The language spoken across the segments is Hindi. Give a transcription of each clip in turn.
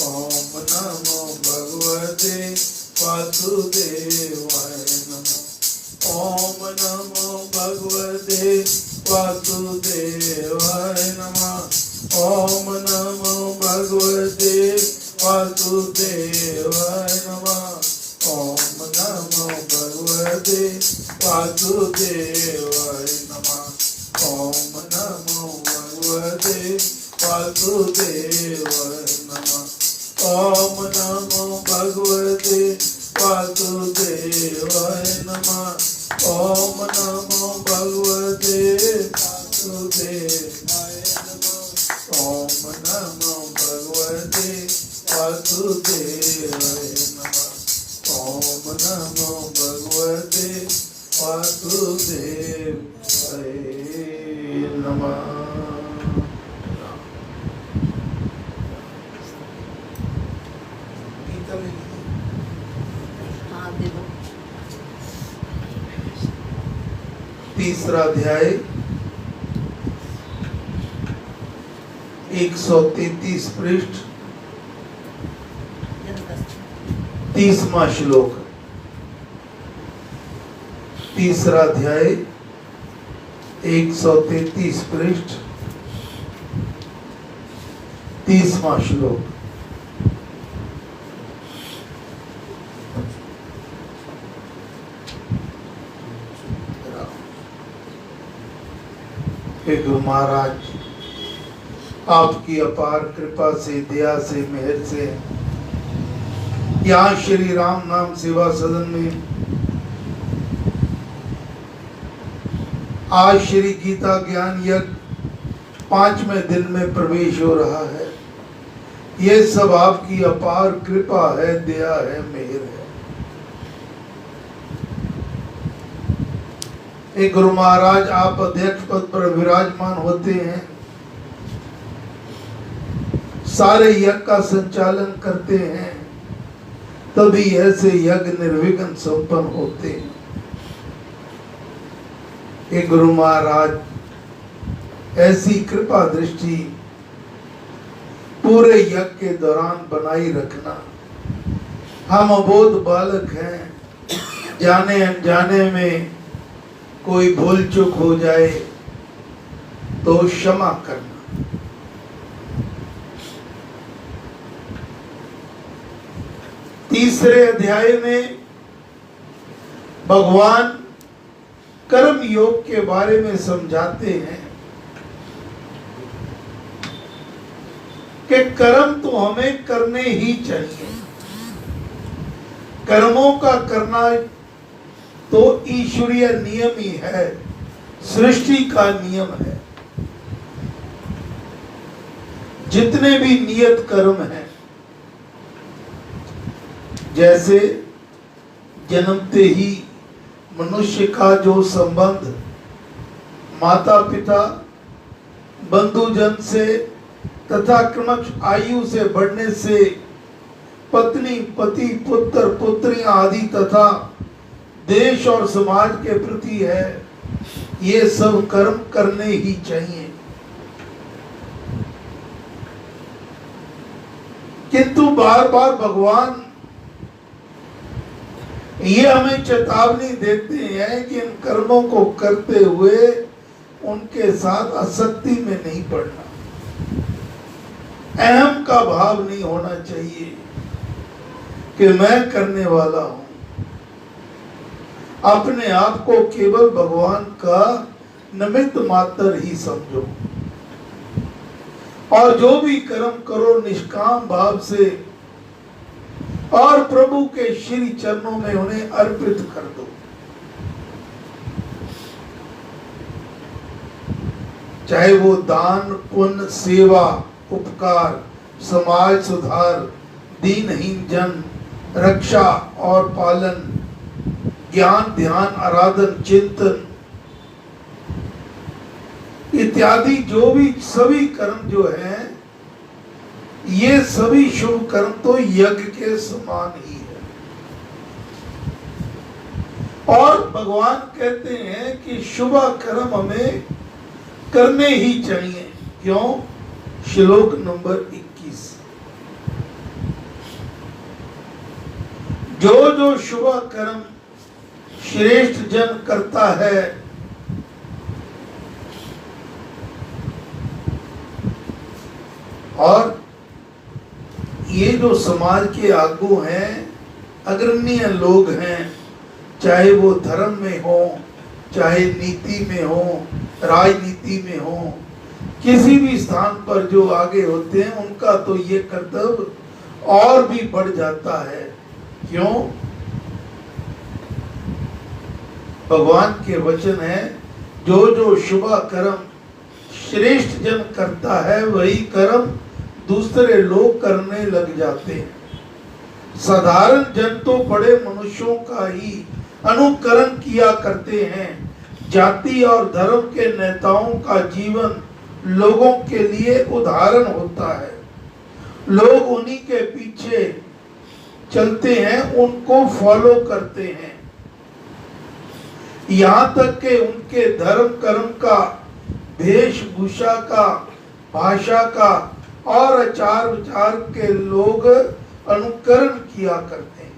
ओम नमो भगवते वासुदेवाय नमः। ओम नमो भगवते वासुदेवाय नमः। ओम नमो भगवते वासुदेवाय नमः। ओम नमो भगवते वासुदेवाय नमः। ओम नमो भगवते वासुदेवाय नमः। ओम नमो भगवते वासुदेवाय नमः। ओम नमो भगवते वासुदेवाय नमः। ओम नमो भगवते वासुदेवाय नमः। ओम नमो भगवते वासुदेवाय नमः। तीसरा अध्याय 133 पृष्ठ 30वां श्लोक। तीसरा अध्याय 133 पृष्ठ 30वां श्लोक। हे गुरु महाराज, आपकी अपार कृपा से, दया से, मेहर से यहाँ श्री राम नाम सेवा सदन में आज श्री गीता ज्ञान यज्ञ 5वें दिन में प्रवेश हो रहा है। ये सब आपकी अपार कृपा है, दया है, मेहर है। एक गुरु महाराज, आप अध्यक्ष पद पर विराजमान होते हैं, सारे यज्ञ का संचालन करते हैं, तभी ऐसे यज्ञ निर्विघ्न संपन्न होते हैं। एक गुरु महाराज, ऐसी कृपा दृष्टि पूरे यज्ञ के दौरान बनाई रखना। हम अबोध बालक हैं, जाने अनजाने में कोई भूल चूक हो जाए तो क्षमा करना। तीसरे अध्याय में भगवान कर्म योग के बारे में समझाते हैं कि कर्म तो हमें करने ही चाहिए। कर्मों का करना तो ईश्वरीय नियम ही है, सृष्टि का नियम है। जितने भी नियत कर्म हैं, जैसे जन्मते ही मनुष्य का जो संबंध माता पिता बंधुजन से तथा क्रमश आयु से बढ़ने से पत्नी पति पुत्र पुत्रियां आदि तथा देश और समाज के प्रति है, ये सब कर्म करने ही चाहिए। किंतु बार बार भगवान ये हमें चेतावनी देते हैं कि इन कर्मों को करते हुए उनके साथ आसक्ति में नहीं पड़ना, अहम का भाव नहीं होना चाहिए कि मैं करने वाला हूं। अपने आप को केवल भगवान का निमित्त मात्र ही समझो और जो भी कर्म करो निष्काम भाव से और प्रभु के श्री चरणों में उन्हें अर्पित कर दो। चाहे वो दान पुण्य सेवा उपकार समाज सुधार दीनहीन जन रक्षा और पालन ज्ञान ध्यान आराधन चिंतन इत्यादि जो भी सभी कर्म जो हैं, ये सभी शुभ कर्म तो यज्ञ के समान ही है। और भगवान कहते हैं कि शुभ कर्म हमें करने ही चाहिए। क्यों? श्लोक नंबर 21 जो जो शुभ कर्म श्रेष्ठ जन करता है, और ये जो समाज के आगू हैं, अग्रणीय लोग हैं, चाहे वो धर्म में हो, चाहे नीति में हो, राजनीति में हो, किसी भी स्थान पर जो आगे होते हैं, उनका तो ये कर्तव्य और भी बढ़ जाता है। क्यों? भगवान के वचन है, जो जो शुभ कर्म श्रेष्ठ जन करता है, वही कर्म दूसरे लोग करने लग जाते हैं। साधारण जन तो बड़े मनुष्यों का ही अनुकरण किया करते हैं। जाति और धर्म के नेताओं का जीवन लोगों के लिए उदाहरण होता है। लोग उन्हीं के पीछे चलते हैं, उनको फॉलो करते हैं। यहाँ तक कि उनके धर्म कर्म का, वेशभूषा का, भाषा का और आचार विचार के लोग अनुकरण किया करते हैं।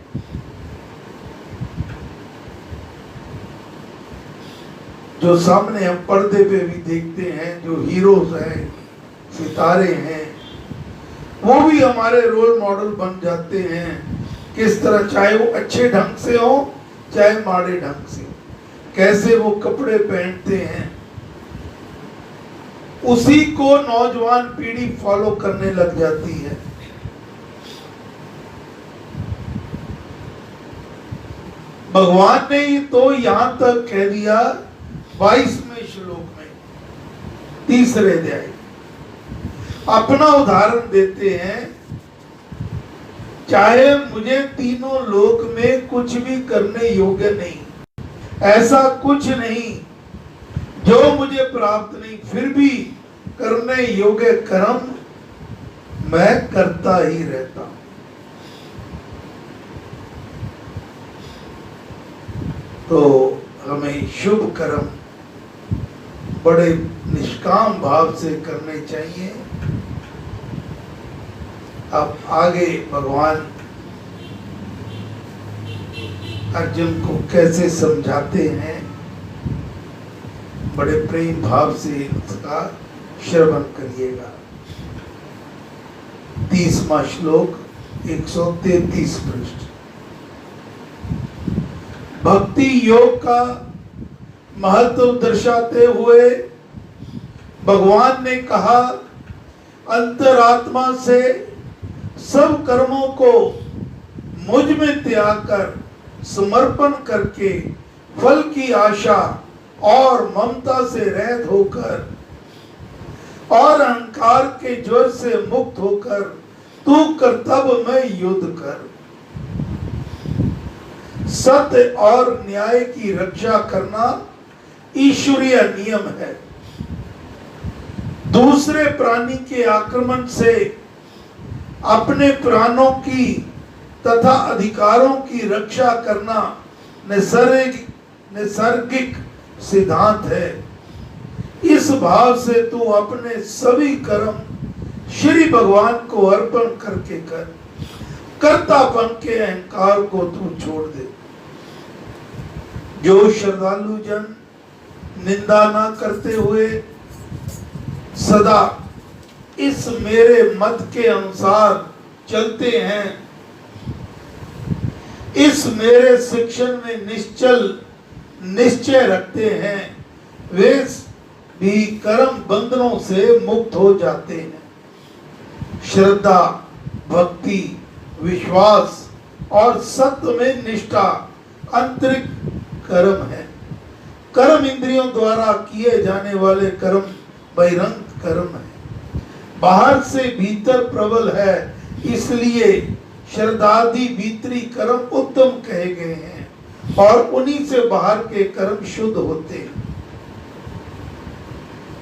जो सामने हम पर्दे पे भी देखते हैं, जो हीरोज हैं, सितारे हैं, वो भी हमारे रोल मॉडल बन जाते हैं। किस तरह, चाहे वो अच्छे ढंग से हो, चाहे माड़े ढंग से हो, कैसे वो कपड़े पहनते हैं, उसी को नौजवान पीढ़ी फॉलो करने लग जाती है। भगवान ने ही तो यहां तक कह दिया 22वें श्लोक में, 3रे अध्याय, अपना उदाहरण देते हैं, चाहे मुझे तीनों लोक में कुछ भी करने योग्य नहीं, ऐसा कुछ नहीं जो मुझे प्राप्त नहीं, फिर भी करने योग्य कर्म मैं करता ही रहता हूं। तो हमें शुभ कर्म बड़े निष्काम भाव से करने चाहिए। अब आगे भगवान अर्जुन को कैसे समझाते हैं, बड़े प्रेम भाव से उसका श्रवण करिएगा। 30वां श्लोक, 133 पृष्ठ। भक्ति योग का महत्व दर्शाते हुए भगवान ने कहा, अंतरात्मा से सब कर्मों को मुझ में त्याग कर समर्पण करके फल की आशा और ममता से रहित होकर और अहंकार के ज्वर से मुक्त होकर तू कर्तव्य में युद्ध कर। सत्य और न्याय की रक्षा करना ईश्वरीय नियम है। दूसरे प्राणी के आक्रमण से अपने प्राणों की तथा अधिकारों की रक्षा करना नैसर्गिक सिद्धांत है। इस भाव से तू अपने सभी कर्म श्री भगवान को अर्पण करके कर। कर्तापन के अहंकार को तू छोड़ दे। जो श्रद्धालु जन निंदा ना करते हुए सदा इस मेरे मत के अनुसार चलते हैं, इस मेरे शिक्षण में निश्चय रखते हैं, वे भी कर्म बंधनों से मुक्त हो जाते हैं। श्रद्धा, भक्ति, विश्वास और सत्य में निष्ठा आंतरिक कर्म है। कर्म इंद्रियों द्वारा किए जाने वाले कर्म बहिरंग कर्म है, बाहर से भीतर प्रबल है। इसलिए श्रद्धादि भीतरी कर्म उत्तम कहे गए हैं और उन्हीं से बाहर के कर्म शुद्ध होते हैं।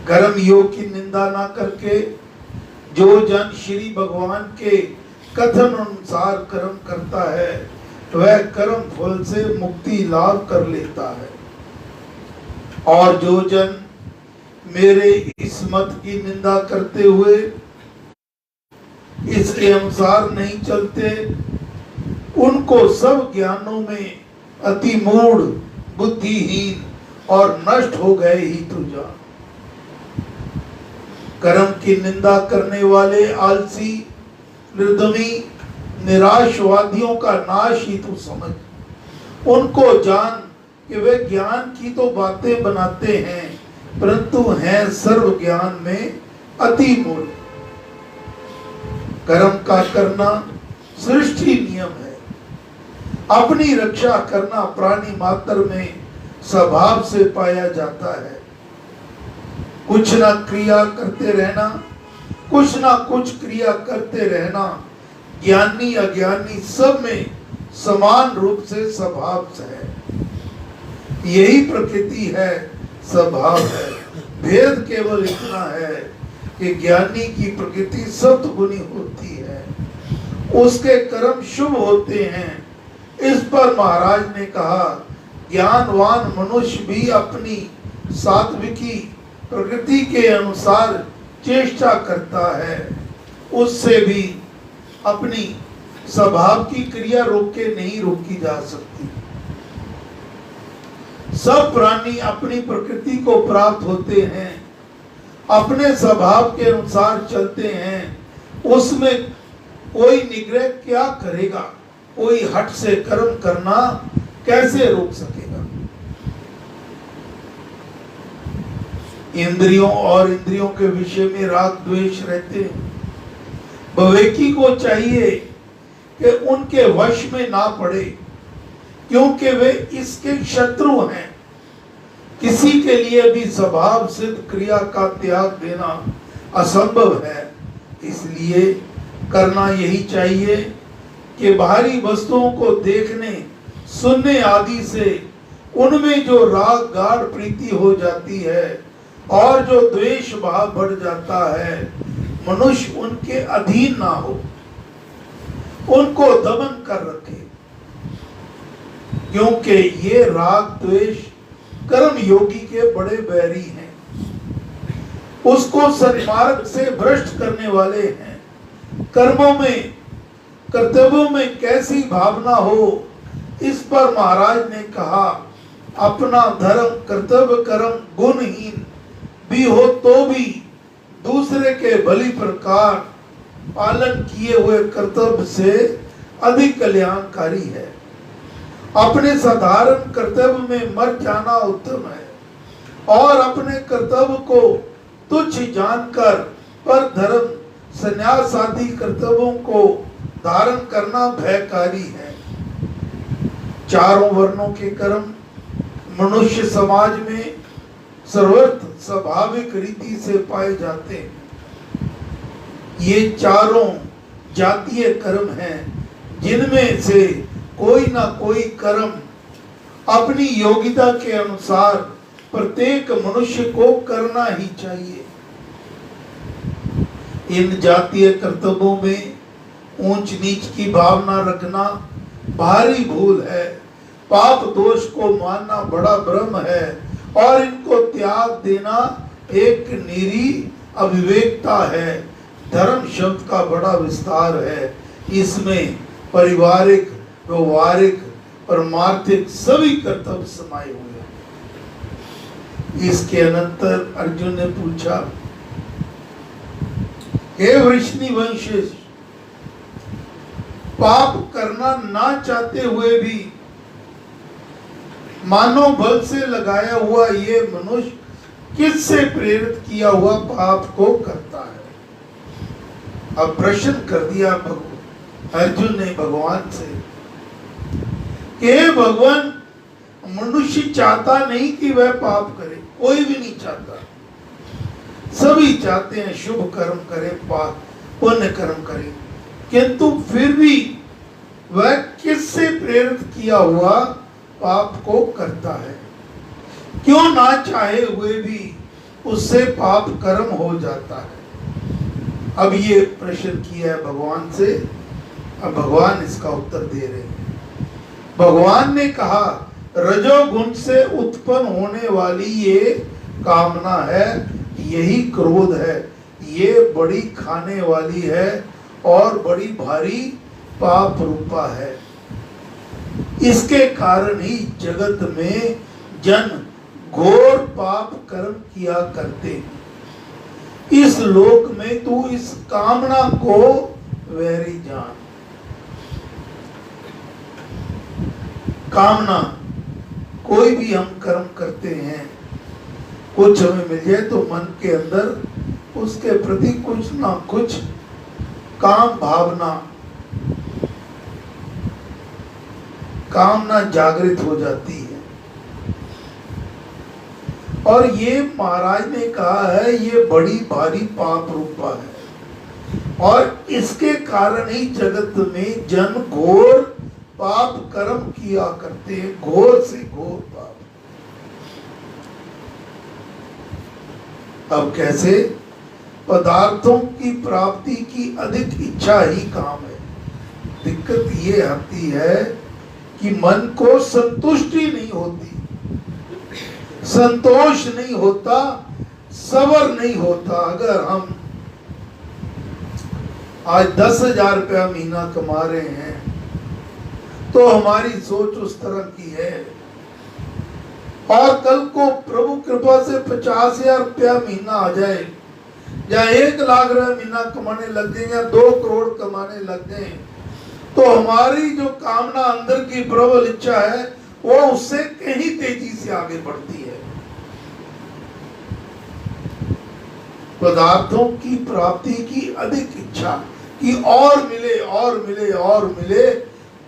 कर्म योग की निंदा ना करके जो जन श्री भगवान के कथन अनुसार कर्म करता है, वह कर्म फल से मुक्ति लाभ कर लेता है। और जो जन मेरे इस मत की निंदा करते हुए इसके अनुसार नहीं चलते, उनको सब ज्ञानों में अति मूढ़, बुद्धिहीन और नष्ट हो गए ही तू जान। कर्म की निंदा करने वाले आलसी, निर्दमी, निराशवादियों का नाश ही तू समझ। उनको जान कि वे ज्ञान की तो बातें बनाते हैं, परंतु हैं सर्व ज्ञान में अति मूढ़। कर्म का करना सृष्टि नियम है। अपनी रक्षा करना प्राणी मात्र में स्वभाव से पाया जाता है। कुछ ना क्रिया करते रहना, कुछ ना कुछ क्रिया करते रहना ज्ञानी अज्ञानी सब में समान रूप से स्वभाव से है। यही प्रकृति है, स्वभाव है। भेद केवल इतना है कि ज्ञानी की प्रकृति सत्वगुणी होती है, उसके कर्म शुभ होते हैं। इस पर महाराज ने कहा, ज्ञानवान मनुष्य भी अपनी सात्विकी प्रकृति के अनुसार चेष्टा करता है, उससे भी अपनी स्वभाव की क्रिया रोक के नहीं रोकी जा सकती। सब प्राणी अपनी प्रकृति को प्राप्त होते हैं, अपने स्वभाव के अनुसार चलते हैं। उसमें कोई निग्रह क्या करेगा? कोई हट से कर्म करना कैसे रोक सकेगा? इंद्रियों और इंद्रियों के विषय में राग द्वेष रहते हैं। विवेकी को चाहिए कि उनके वश में ना पड़े, क्योंकि वे इसके शत्रु हैं। किसी के लिए भी स्वभाव सिद्ध क्रिया का त्याग देना असंभव है। इसलिए करना यही चाहिए कि बाहरी वस्तुओं को देखने, सुनने आदि से उनमें जो राग गाढ़ प्रीति हो जाती है और जो द्वेष भाव बढ़ जाता है, मनुष्य उनके अधीन ना हो, उनको दमन कर रखे। क्योंकि ये राग द्वेष कर्म योगी के बड़े बैरी हैं, उसको सन्मार्ग से भ्रष्ट करने वाले हैं। कर्मों में, कर्तव्यों में कैसी भावना हो, इस पर महाराज ने कहा, अपना धर्म कर्तव्य कर्म गुणहीन भी हो तो भी दूसरे के भली प्रकार पालन किए हुए कर्तव्य से अधिक कल्याणकारी है। अपने साधारण कर्तव्य में मर जाना उत्तम है और अपने कर्तव्य को तुच्छ जानकर पर धर्म संन्यास आदि कर्तव्यों को धारण करना भयकारी है। चारों वर्णों के कर्म मनुष्य समाज में सर्वत्र स्वाभाविक रीति से पाए जाते हैं। ये चारों जातीय कर्म हैं, जिनमें से कोई ना कोई कर्म अपनी योग्यता के अनुसार प्रत्येक मनुष्य को करना ही चाहिए। इन जातीय कर्तव्यों में ऊंच नीच की भावना रखना भारी भूल है। पाप दोष को मानना बड़ा भ्रम है और इनको त्याग देना एक निरी अविवेकता है। धर्म शब्द का बड़ा विस्तार है, इसमें पारिवारिक, व्यवहारिक, परमार्थिक सभी कर्तव्य समाये हुए हैं। इसके अनंतर अर्जुन ने पूछा, हे वृष्णिवंश, पाप करना ना चाहते हुए भी मानव बल से लगाया हुआ ये मनुष्य किससे प्रेरित किया हुआ पाप को करता है? अब प्रश्न कर दिया अर्जुन ने भगवान से कि भगवान, मनुष्य चाहता नहीं कि वह पाप करे, कोई भी नहीं चाहता। सभी चाहते हैं शुभ कर्म करें, पाप पुण्य कर्म करें, किंतु फिर भी वह किससे प्रेरित किया हुआ पाप को करता है? क्यों ना चाहे हुए भी उससे पाप कर्म हो जाता है? अब ये प्रश्न किया है भगवान से। अब भगवान इसका उत्तर दे रहे हैं। भगवान ने कहा, रजोगुण से उत्पन्न होने वाली ये कामना है, यही क्रोध है। ये बड़ी खाने वाली है और बड़ी भारी पाप रूपा है। इसके कारण ही जगत में जन घोर पाप कर्म किया करते हैं। इस लोक में तू इस कामना को वैरी जान। कामना, कोई भी हम कर्म करते हैं, कुछ हमें मिल जाए तो मन के अंदर उसके प्रति कुछ ना कुछ काम भावना, कामना जागृत हो जाती है। और ये महाराज ने कहा है ये बड़ी भारी पाप रूपा है, और इसके कारण ही जगत में जन घोर पाप कर्म किया करते हैं, घोर से घोर पाप। अब कैसे? पदार्थों की प्राप्ति की अधिक इच्छा ही काम है। दिक्कत ये आती है कि मन को संतुष्टि नहीं होती, संतोष नहीं होता, सबर नहीं होता। अगर हम आज 10,000 रुपया महीना कमा रहे हैं तो हमारी सोच उस तरह की है, और कल को प्रभु कृपा से 50,000 रुपया महीना आ जाए, या 1 लाख रुपया महीना कमाने लग जाए, या 2 करोड़ कमाने लग जाए, तो हमारी जो कामना अंदर की प्रबल इच्छा है वो उससे कहीं तेजी से आगे बढ़ती है। पदार्थों की प्राप्ति की अधिक इच्छा कि और मिले और मिले और मिले,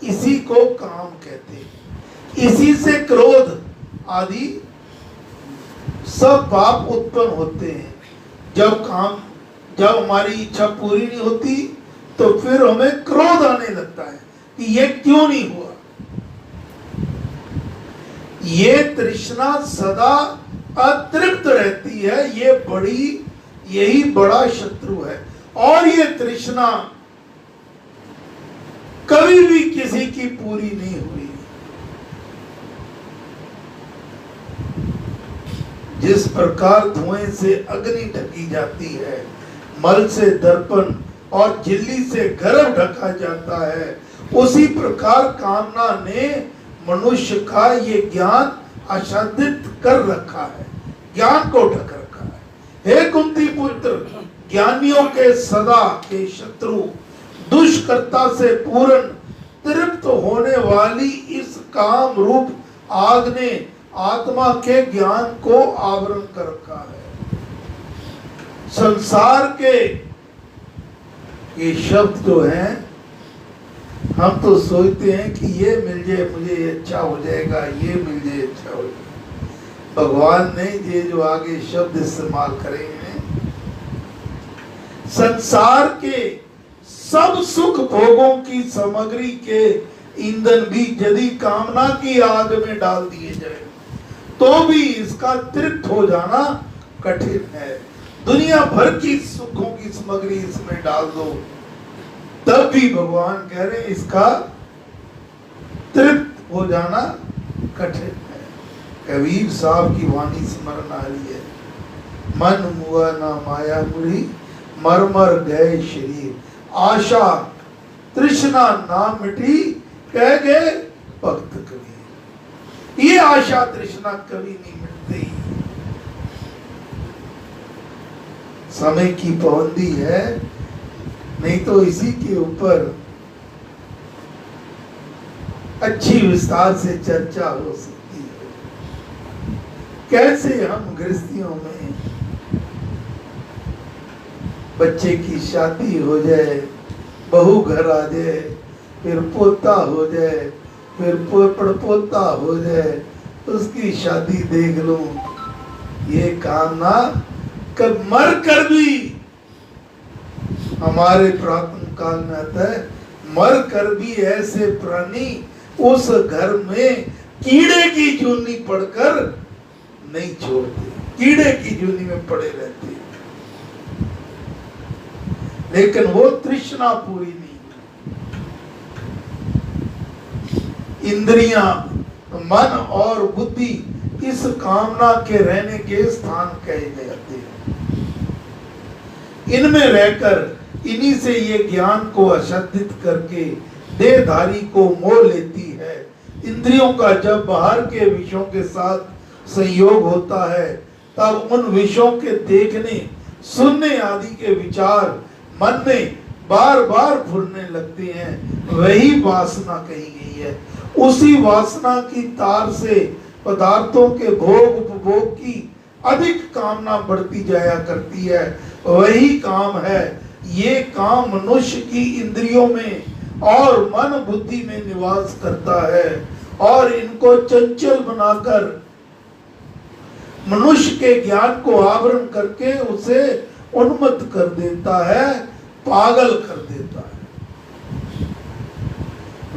इसी को काम कहते हैं। इसी से क्रोध आदि सब पाप उत्पन्न होते हैं। जब हमारी इच्छा पूरी नहीं होती तो फिर हमें क्रोध आने लगता है कि ये क्यों नहीं हुआ। ये तृष्णा सदा अतृप्त रहती है, यही बड़ा शत्रु है। और ये तृष्णा कभी भी किसी की पूरी नहीं हुई। जिस प्रकार धुएं से अग्नि ढकी जाती है, मल से दर्पण और झिल्ली से गर्भ ढका जाता है, उसी प्रकार कामना ने मनुष्य का ये ज्ञान आच्छादित कर रखा है, ज्ञान को ढक रखा है। हे कुंती पुत्र, ज्ञानियों के सदा के शत्रु, दुष्कर्ता से पूर्ण तृप्त होने वाली इस काम रूप आग ने आत्मा के ज्ञान को आवरण कर रखा है। संसार के ये शब्द जो हैं, हम तो सोचते हैं कि ये मिल जाए मुझे ये अच्छा हो जाएगा, ये मिल जाए अच्छा हो जाएगा। भगवान ने ये जो आगे शब्द इस्तेमाल करे हैं, संसार के सब सुख भोगों की सामग्री के ईंधन भी यदि कामना की आग में डाल दिए जाए तो भी इसका तृप्त हो जाना कठिन है। दुनिया भर की सुखों की सामग्री इसमें डाल दो, तब भी भगवान कह रहे हैं इसका तृप्त हो जाना कठिन है। कबीर साहब की वाणी स्मरण आ रही है, मन मुआ ना माया मुड़ी, मर मर गए शरीर, आशा तृष्णा ना मिटी, कह गए भक्त कबीर। ये आशा तृष्णा कभी नहीं मिटती। समय की पाबंदी है, नहीं तो इसी के ऊपर अच्छी विस्तार से चर्चा हो सकती है। कैसे हम गृहस्थियों में बच्चे की शादी हो जाए, बहू घर आ जाए, फिर पोता हो जाए, फिर पड़पोता हो जाए, उसकी शादी देख लो, ये कामना कब मर कर भी हमारे प्रातः काल में आता है, मर कर भी ऐसे प्राणी उस घर में कीड़े की जूनी पड़कर नहीं छोड़ते, कीड़े की जूनी में पड़े रहते, लेकिन वो तृष्णा पूरी नहीं। इंद्रियां, मन और बुद्धि इस कामना के रहने के स्थान कहे जाते हैं। इनमें रहकर इन्हीं से ये ज्ञान को आच्छादित करके देहधारी को मोह लेती है। इंद्रियों का जब बाहर के विषयों के साथ संयोग होता है तब उन विषयों के देखने सुनने आदि के विचार मन में बार बार फुरने लगते हैं, वही वासना कही गई है। उसी वासना की तार से पदार्थों के भोग उपभोग की अधिक कामना बढ़ती जाया करती है, वही काम है। ये काम मनुष्य की इंद्रियों में और मन बुद्धि में निवास करता है और इनको चंचल बनाकर मनुष्य के ज्ञान को आवरण करके उसे उन्मत्त कर देता है, पागल कर देता है।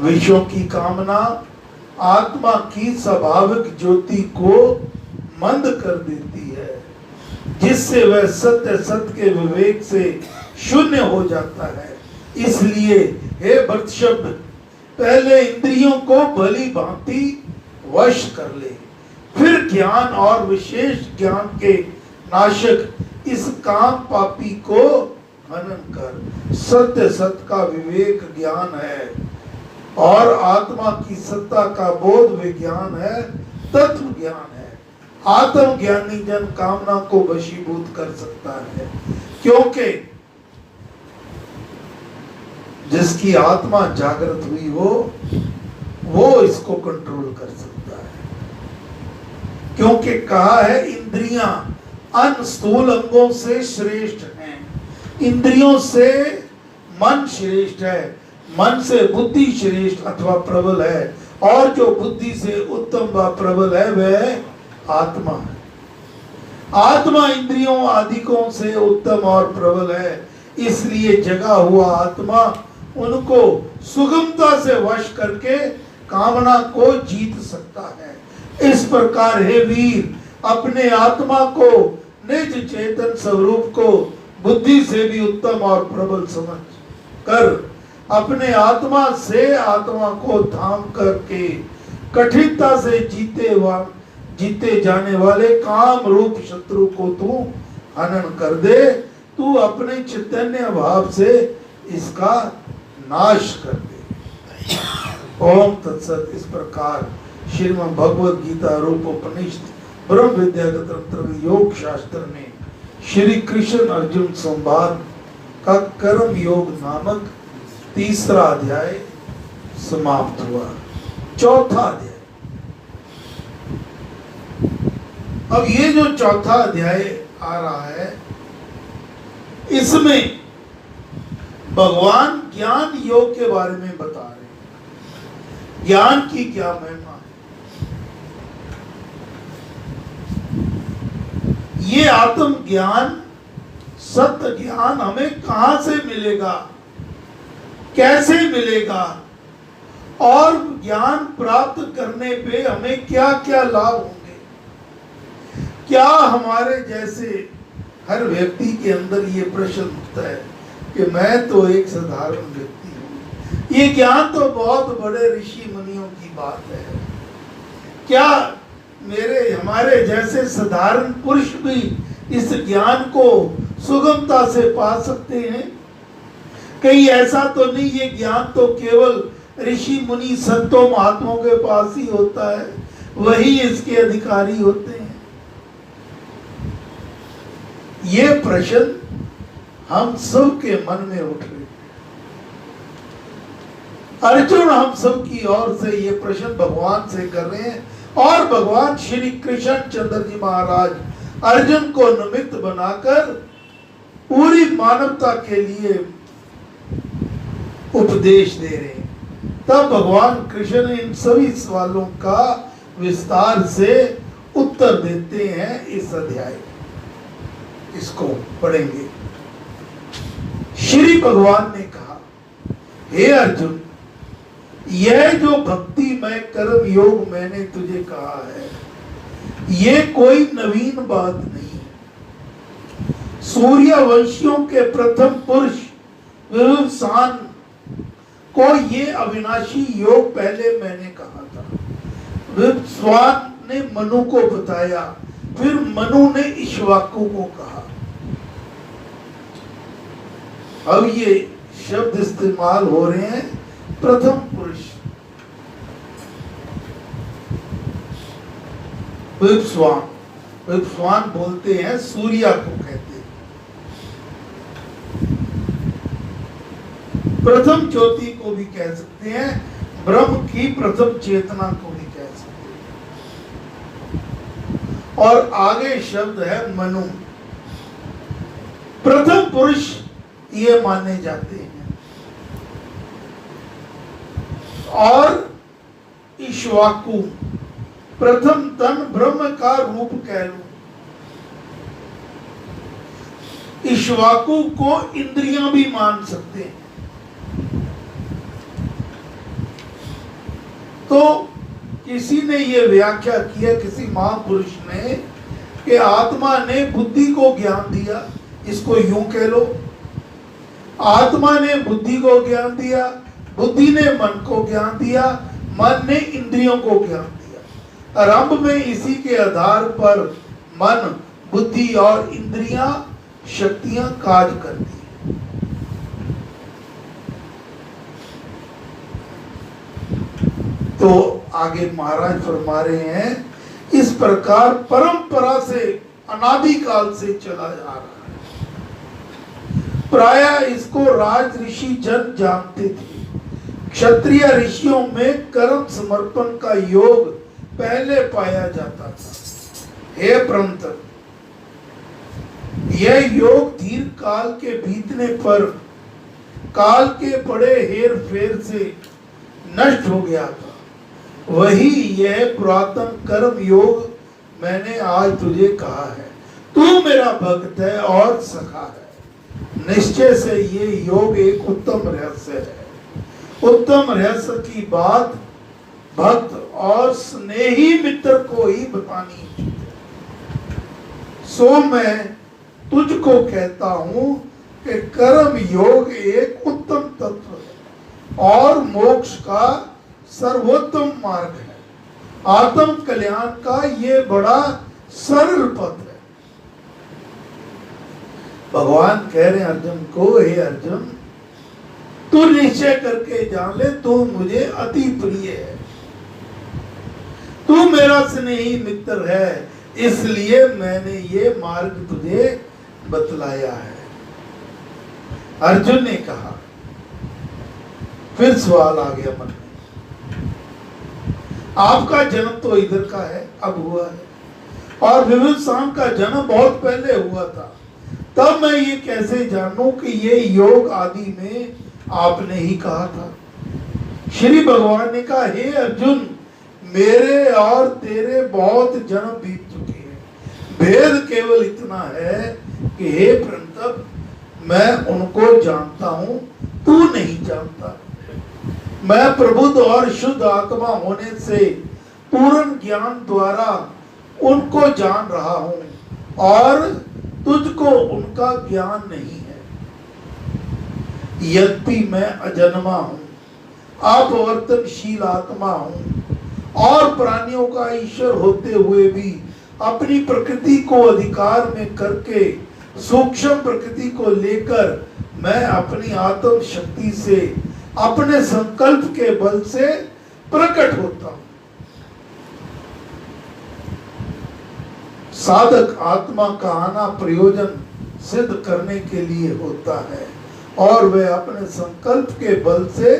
विषयों की कामना आत्मा की स्वाभाविक ज्योति को मंद कर देती है, जिससे वह सत्य सत्य के विवेक से शून्य हो जाता है। इसलिए हे भर्तृषभ, पहले इंद्रियों को भली भांति वश कर ले, फिर ज्ञान और विशेष ज्ञान के नाशक इस काम पापी को हनन कर। सत्य सत्य का विवेक ज्ञान है और आत्मा की सत्ता का बोध विज्ञान है, तत्व ज्ञान है। आत्म ज्ञानी जन कामना को वशीभूत कर सकता है, क्योंकि जिसकी आत्मा जागृत हुई हो वो इसको कंट्रोल कर सकता है। क्योंकि कहा है इंद्रियां अन्य स्थूल अंगों से श्रेष्ठ हैं। इंद्रियों से मन श्रेष्ठ है, मन से बुद्धि श्रेष्ठ अथवा प्रबल है, और जो बुद्धि से उत्तम व प्रबल है वह आत्मा है। आत्मा इंद्रियों आदिकों से उत्तम और प्रबल है, इसलिए जगा हुआ आत्मा उनको सुगमता से वश करके कामना को जीत सकता है। इस प्रकार हे वीर, अपने आत्मा को निज चेतन स्वरूप को बुद्धि से भी उत्तम और प्रबल समझ कर अपने आत्मा से आत्मा को थाम करके कठिनता से जीते जाने वाले काम रूप शत्रु को तू हनन कर दे। तू अपने चैतन्य भाव से इसका नाश कर दे। ओम तत्सत। इस प्रकार श्रीमद् भगवद गीता रूप उपनिषद ब्रह्म विद्या तंत्र योग शास्त्र में श्री कृष्ण अर्जुन संवाद का कर्म योग नामक तीसरा अध्याय समाप्त हुआ। चौथा अध्याय, अब ये जो चौथा अध्याय आ रहा है इसमें भगवान ज्ञान योग के बारे में बता रहे हैं। ज्ञान की क्या महिमा है, ये आत्म ज्ञान सत्य ज्ञान हमें कहां से मिलेगा, कैसे मिलेगा, और ज्ञान प्राप्त करने पे हमें क्या क्या लाभ होंगे। क्या हमारे जैसे हर व्यक्ति के अंदर ये प्रश्न उठता है कि मैं तो एक साधारण व्यक्ति हूँ, ये ज्ञान तो बहुत बड़े ऋषि मुनियों की बात है, क्या हमारे जैसे साधारण पुरुष भी इस ज्ञान को सुगमता से पा सकते हैं? कहीं ऐसा तो नहीं ये ज्ञान तो केवल ऋषि मुनि संतों महात्माओं के पास ही होता है, वही इसके अधिकारी होते हैं? ये प्रश्न हम सब के मन में उठ रहे। अर्जुन हम सब की ओर से ये प्रश्न भगवान से कर रहे हैं, और भगवान श्री कृष्ण चंद्र जी महाराज अर्जुन को निमित्त बनाकर पूरी मानवता के लिए उपदेश दे रहे हैं। तब भगवान कृष्ण इन सभी सवालों का विस्तार से उत्तर देते हैं। इस अध्याय इसको पढ़ेंगे। श्री भगवान ने कहा, हे अर्जुन, यह जो भक्तिमय कर्म योग मैंने तुझे कहा है, ये कोई नवीन बात नहीं है। सूर्यवंशियों के प्रथम पुरुष विवस्वान को ये अविनाशी योग पहले मैंने कहा था। विवस्वान ने मनु को बताया, फिर मनु ने इक्ष्वाकु को कहा। अब ये शब्द इस्तेमाल हो रहे हैं प्रथम पुरुष। विप्स्वान, विप्स्वान बोलते हैं सूर्या को कहते हैं। प्रथम ज्योति को भी कह सकते हैं, ब्रह्म की प्रथम चेतना को भी कह सकते हैं। और आगे शब्द है मनु, प्रथम पुरुष ये माने जाते हैं। और ईश्वाकु, प्रथम तन ब्रह्म का रूप कह लो। ईश्वाकु को इंद्रियां भी मान सकते हैं। तो किसी ने यह व्याख्या किया, किसी महापुरुष ने, कि आत्मा ने बुद्धि को ज्ञान दिया, इसको यूं कह लो, आत्मा ने बुद्धि को ज्ञान दिया, बुद्धि ने मन को ज्ञान दिया, मन ने इंद्रियों को ज्ञान दिया। आरंभ में इसी के आधार पर मन, बुद्धि और इंद्रियां, शक्तियां कार्य करती हैं। तो आगे महाराज फरमा रहे हैं, इस प्रकार परंपरा से अनादिकाल से चला जा रहा है। प्रायः इसको राज ऋषि जन जानते थे। क्षत्रिय ऋषियों में कर्म समर्पण का योग पहले पाया जाता था। हे परंतु, यह योग दीर्घ काल के बीतने पर काल के बड़े हेर फेर से नष्ट हो गया था। वही यह पुरातन कर्म योग मैंने आज तुझे कहा है। तू मेरा भक्त है और सखा है। निश्चय से ये योग एक उत्तम रहस्य है। उत्तम रहस्य की बात भक्त और स्नेही मित्र को ही बतानी है। सो मैं तुझको कहता हूं कि कर्म योग एक उत्तम तत्व है और मोक्ष का सर्वोत्तम मार्ग है। आत्म कल्याण का ये बड़ा सरल पथ है। भगवान कह रहे हैं अर्जुन को, हे अर्जुन, तू निश्चय करके जान ले, तू मुझे अति प्रिय है, तू मेरा स्नेही मित्र है, इसलिए मैंने ये मार्ग तुझे बतलाया है। अर्जुन ने कहा, फिर सवाल आ गया मन में, आपका जन्म तो इधर का है, अब हुआ है, और विभीषण का जन्म बहुत पहले हुआ था, तब मैं ये कैसे जानूं कि ये योग आदि में आपने ही कहा था। श्री भगवान ने कहा, हे अर्जुन, मेरे और तेरे बहुत जन्म बीत चुके हैं। भेद केवल इतना है कि हे परंतप, मैं उनको जानता हूं, तू नहीं जानता। मैं प्रबुद्ध और शुद्ध आत्मा होने से पूर्ण ज्ञान द्वारा उनको जान रहा हूं और तुझको उनका ज्ञान नहीं है। यद्यपि मैं अजन्मा हूं, अपवर्तनशील आत्मा हूं और प्राणियों का ईश्वर होते हुए भी अपनी प्रकृति को अधिकार में करके सूक्ष्म प्रकृति को लेकर मैं अपनी आत्म शक्ति से, अपने संकल्प के बल से प्रकट होता हूं। साधक आत्मा का आना प्रयोजन सिद्ध करने के लिए होता है और वे अपने संकल्प के बल से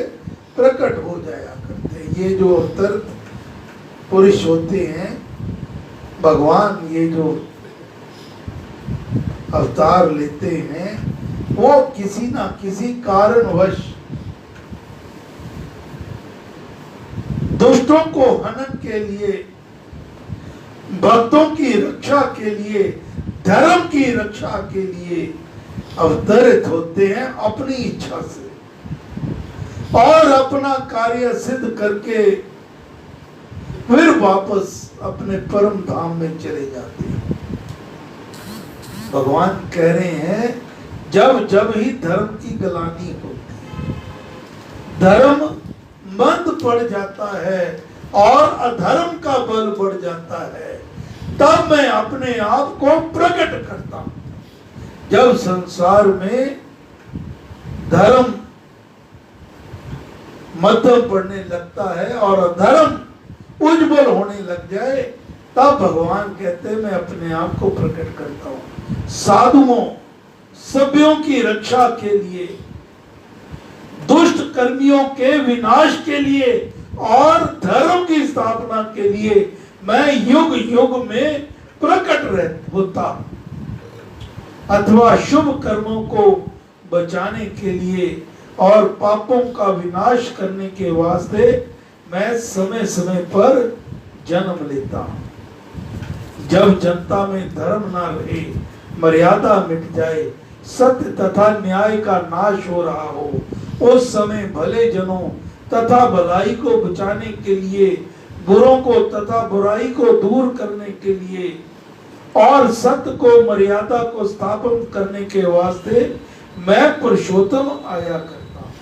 प्रकट हो जाया करते हैं। ये जो अवतर पुरुष होते हैं, भगवान ये जो अवतार लेते हैं, वो किसी ना किसी कारणवश दुष्टों को हनन के लिए, भक्तों की रक्षा के लिए, धर्म की रक्षा के लिए अवतरित होते हैं अपनी इच्छा से और अपना कार्य सिद्ध करके फिर वापस अपने परम धाम में चले जाते हैं। भगवान कह रहे हैं, जब जब ही धर्म की गलानी होती है, धर्म मंद पड़ जाता है और अधर्म का बल बढ़ जाता है, तब मैं अपने आप को प्रकट करता हूं। जब संसार में धर्म मध्यम पड़ने लगता है और अधर्म उज्ज्वल होने लग जाए, तब भगवान कहते हैं मैं अपने आप को प्रकट करता हूं साधुओं सभ्यों की रक्षा के लिए, दुष्ट कर्मियों के विनाश के लिए और धर्म की स्थापना के लिए मैं युग युग में प्रकट होता, अथवा शुभ कर्मों को बचाने के लिए और पापों का विनाश करने के वास्ते मैं समय समय पर जन्म लेता हूं। जब जनता में धर्म ना रहे, मर्यादा मिट जाए, सत्य तथा न्याय का नाश हो रहा हो, उस समय भले जनों तथा भलाई को बचाने के लिए, बुरों को तथा बुराई को दूर करने के लिए और सत्य को मर्यादा को स्थापन करने के वास्ते मैं पुरुषोत्तम आया करता हूं।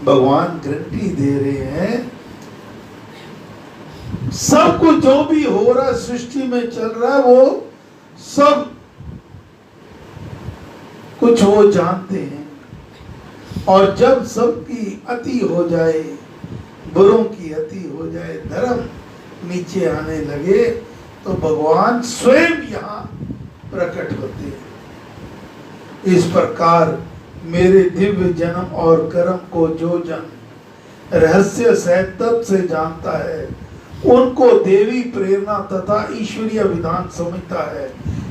भगवान गारंटी दे रहे हैं सब कुछ जो भी हो रहा है सृष्टि में चल रहा है वो सब कुछ वो जानते हैं, और जब सबकी अति हो जाए, बुरों की अति हो जाए, धर्म नीचे आने लगे तो भगवान स्वयं यहाँ प्रकट होते हैं। इस प्रकार मेरे दिव्य जन्म और कर्म को जो जन रहस्य सहित तब से जानता है उनको देवी प्रेरणा तथा ईश्वरीय विधान समझता है।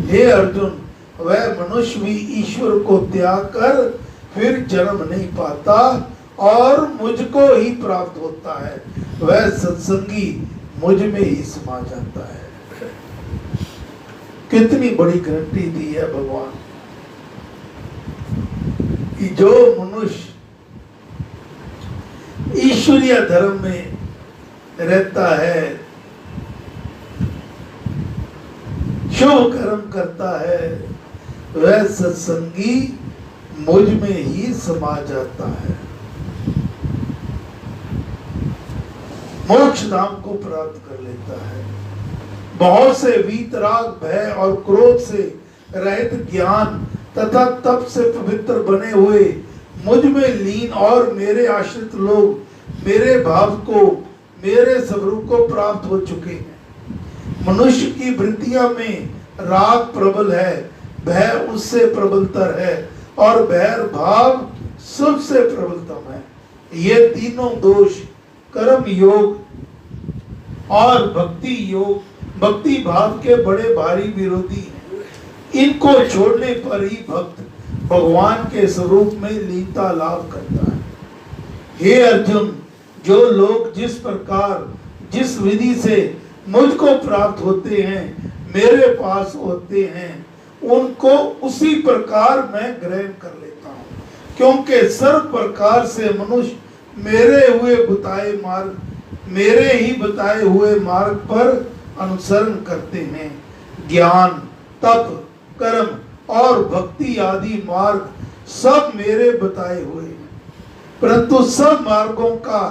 हे अर्जुन, वह मनुष्य भी ईश्वर को त्याग कर फिर जन्म नहीं पाता और मुझको ही प्राप्त होता है। वह सत्संगी मुझ में ही समा जाता है। कितनी बड़ी गारंटी दी है भगवान कि जो मनुष्य ईश्वरीय धर्म में रहता है, शुभ कर्म करता है, वह सत्संगी मुझ में ही समा जाता है, मोक्ष धाम को प्राप्त कर लेता है। बहुत से वीतराग, भय और क्रोध से रहित ज्ञान तथा तप से पवित्र बने हुए मुझ में लीन और मेरे आश्रित लोग मेरे भाव को, मेरे स्वरूप को प्राप्त हो चुके हैं। मनुष्य की वृत्तियों में राग प्रबल है, भय उससे प्रबलतर है और भैर भाव सबसे प्रबलतम है। ये तीनों दोष कर्म योग और भक्ति योग, भक्ति भाव के बड़े भारी विरोधी हैं। इनको छोड़ने पर ही भक्त भगवान के स्वरूप में लीनता लाभ करता है। हे अर्जुन, जो लोग जिस प्रकार जिस विधि से मुझको प्राप्त होते हैं, मेरे पास होते हैं, उनको उसी प्रकार मैं ग्रहण कर लेता हूँ, क्योंकि सर्व प्रकार से मनुष्य मेरे ही बताए हुए मार्ग पर अनुसरण करते हैं। ज्ञान, तप, कर्म और भक्ति आदि मार्ग सब मेरे बताए हुए हैं, परंतु सब मार्गों का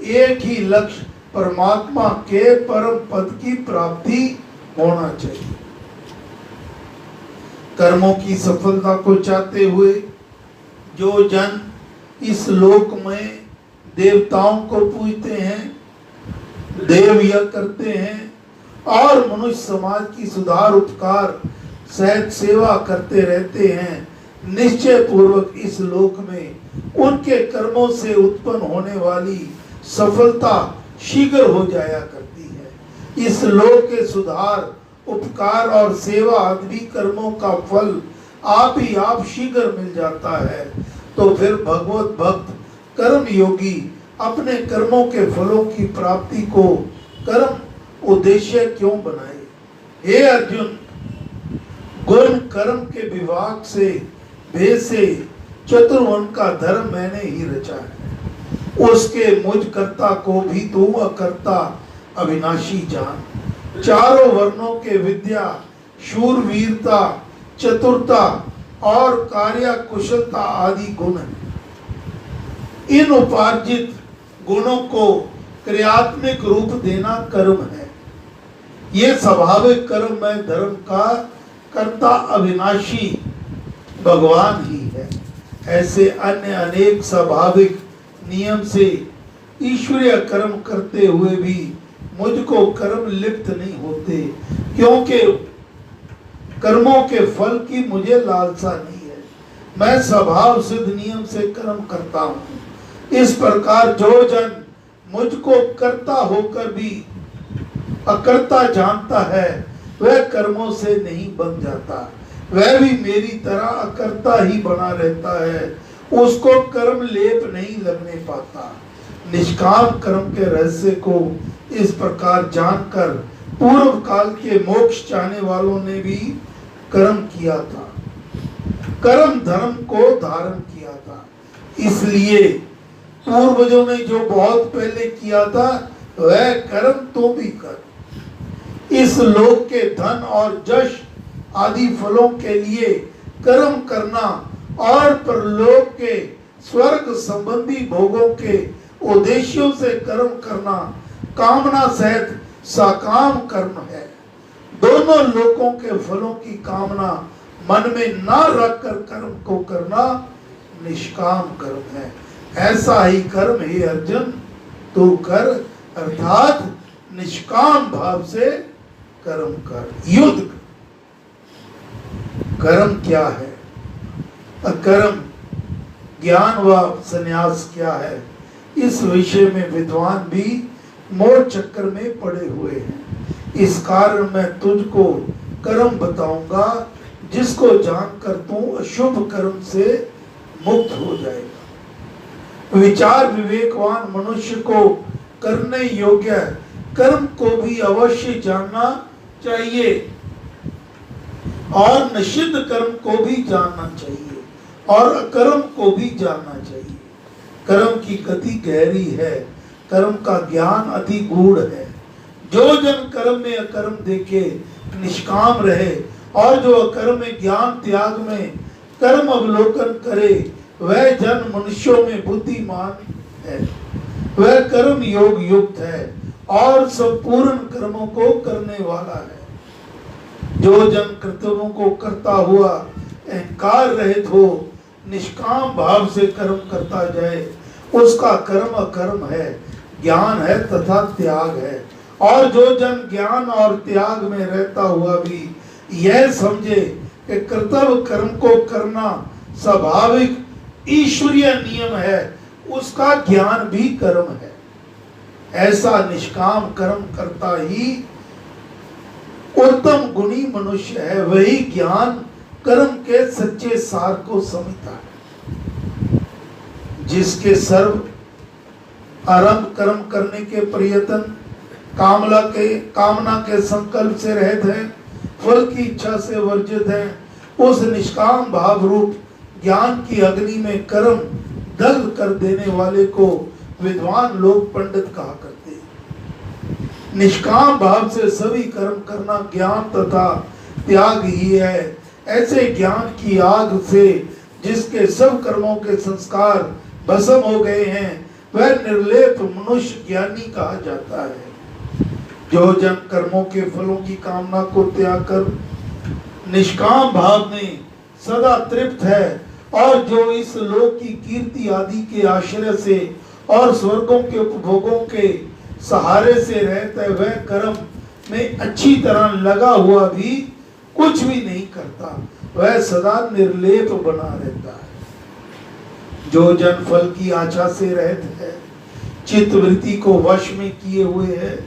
एक ही लक्ष्य परमात्मा के परम पद की प्राप्ति होना चाहिए। कर्मों की सफलता को चाहते हुए जो जन इस लोक में देवताओं को पूजते हैं, देव यज्ञ करते हैं और मनुष्य समाज की सुधार उपकार सहित सेवा करते रहते हैं, निश्चय पूर्वक इस लोक में उनके कर्मों से उत्पन्न होने वाली सफलता शीघ्र हो जाया करती है। इस लोक के सुधार, उपकार और सेवा आदि कर्मों का फल आप ही आप शीघ्र मिल जाता है। तो फिर भगवत भक्त कर्म योगी अपने कर्मों के फलों की प्राप्ति को कर्म उद्देश्य क्यों बनाए? हे अर्जुन, गुण कर्म के विभाग से भेद से चतुर्वन का धर्म मैंने ही रचा है। उसके मुझ कर्ता को भी तू अकर्ता अविनाशी जान। चारों वर्णों के विद्या, शूरवीरता, चतुरता और कार्य कुशलता आदि गुण हैं। इन उपार्जित गुणों को क्रियात्मक रूप देना कर्म है। ये स्वाभाविक कर्म में धर्म का कर्ता अविनाशी भगवान ही है। ऐसे अन्य अनेक स्वाभाविक नियम से ईश्वरीय कर्म करते हुए भी मुझको कर्म लिप्त नहीं होते, क्योंकि कर्मों के फल की मुझे लालसा नहीं है। मैं स्वभाव सिद्ध नियम से कर्म करता हूँ। इस प्रकार जो जन मुझको कर्ता होकर भी अकर्ता जानता है, वह कर्मों से नहीं बन जाता, वह भी मेरी तरह अकर्ता ही बना रहता है, उसको कर्म लेप नहीं लगने पाता। निष्काम कर्म के रहस्य को इस प्रकार जानकर पूर्व काल के मोक्ष चाहने वालों ने भी कर्म किया था, कर्म धर्म को धारण किया था। इसलिए पूर्वजों ने जो बहुत पहले किया था, वह कर्म तो भी कर। इस लोक के धन और यश आदि फलों के लिए कर्म करना और परलोक के स्वर्ग संबंधी भोगों के उद्देश्यों से कर्म करना कामना सहित सकाम कर्म है। दोनों लोकों के फलों की कामना मन में ना रखकर कर्म को करना निष्काम कर्म है। ऐसा ही कर्म हे अर्जुन तू कर, अर्थात निष्काम भाव से कर्म कर, युद्ध कर। कर्म क्या है, अकर्म ज्ञान व संन्यास क्या है, इस विषय में विद्वान भी मोह चक्कर में पड़े हुए हैं। इस कारण मैं तुझको कर्म बताऊंगा, जिसको जानकर तू अशुभ कर्म से मुक्त हो जाएगा। विचार विवेकवान मनुष्य को करने योग्य कर्म को भी अवश्य जानना चाहिए और निषिद्ध कर्म को भी जानना चाहिए और अकर्म को भी जानना चाहिए। कर्म की गति गहरी है, कर्म का ज्ञान अति गूढ़ है। जो जन कर्म में अकर्म देखे निष्काम रहे और जो अकर्म में ज्ञान त्याग में कर्म अवलोकन करे, वह जन मनुष्यों में बुद्धिमान है, वह कर्म योग युक्त है और संपूर्ण कर्मों को करने वाला है। जो जन कर्तव्यों को करता हुआ अहंकार रहित हो निष्काम भाव से कर्म करता जाए, उसका कर्म अकर्म है, ज्ञान है तथा त्याग है। और जो जन ज्ञान और त्याग में रहता हुआ भी यह समझे कि कर्तव्य कर्म को करना स्वाभाविक ईश्वरीय नियम है, उसका ज्ञान भी कर्म है। ऐसा निष्काम कर्म करता ही उत्तम गुणी मनुष्य है, वही ज्ञान कर्म के सच्चे सार को समझता है। जिसके सर्व आरंभ कर्म करने के प्रयत्न कामना के संकल्प से रहित है, फल की इच्छा से वर्जित है, उस निष्काम भाव रूप ज्ञान की अग्नि में कर्म दग्ध कर देने वाले को विद्वान लोग पंडित कहा करते हैं। निष्काम भाव से सभी कर्म करना ज्ञान तथा त्याग ही है। ऐसे ज्ञान की आग से जिसके सब कर्मों के संस्कार भस्म हो गए हैं, वह निर्लेप मनुष्य ज्ञानी कहा जाता है। जो जन कर्मों के फलों की कामना को त्याग कर निष्काम भाव में सदा तृप्त है और जो इस लोक की कीर्ति आदि के आश्रय से और स्वर्गों के उपभोगों के सहारे से रहता है, वह कर्म में अच्छी तरह लगा हुआ भी कुछ भी नहीं करता, वह सदा निर्लेप बना रहता है। जो जन फल की आशा से रहते हैं, चित्त वृत्ति को वश में किए हुए है,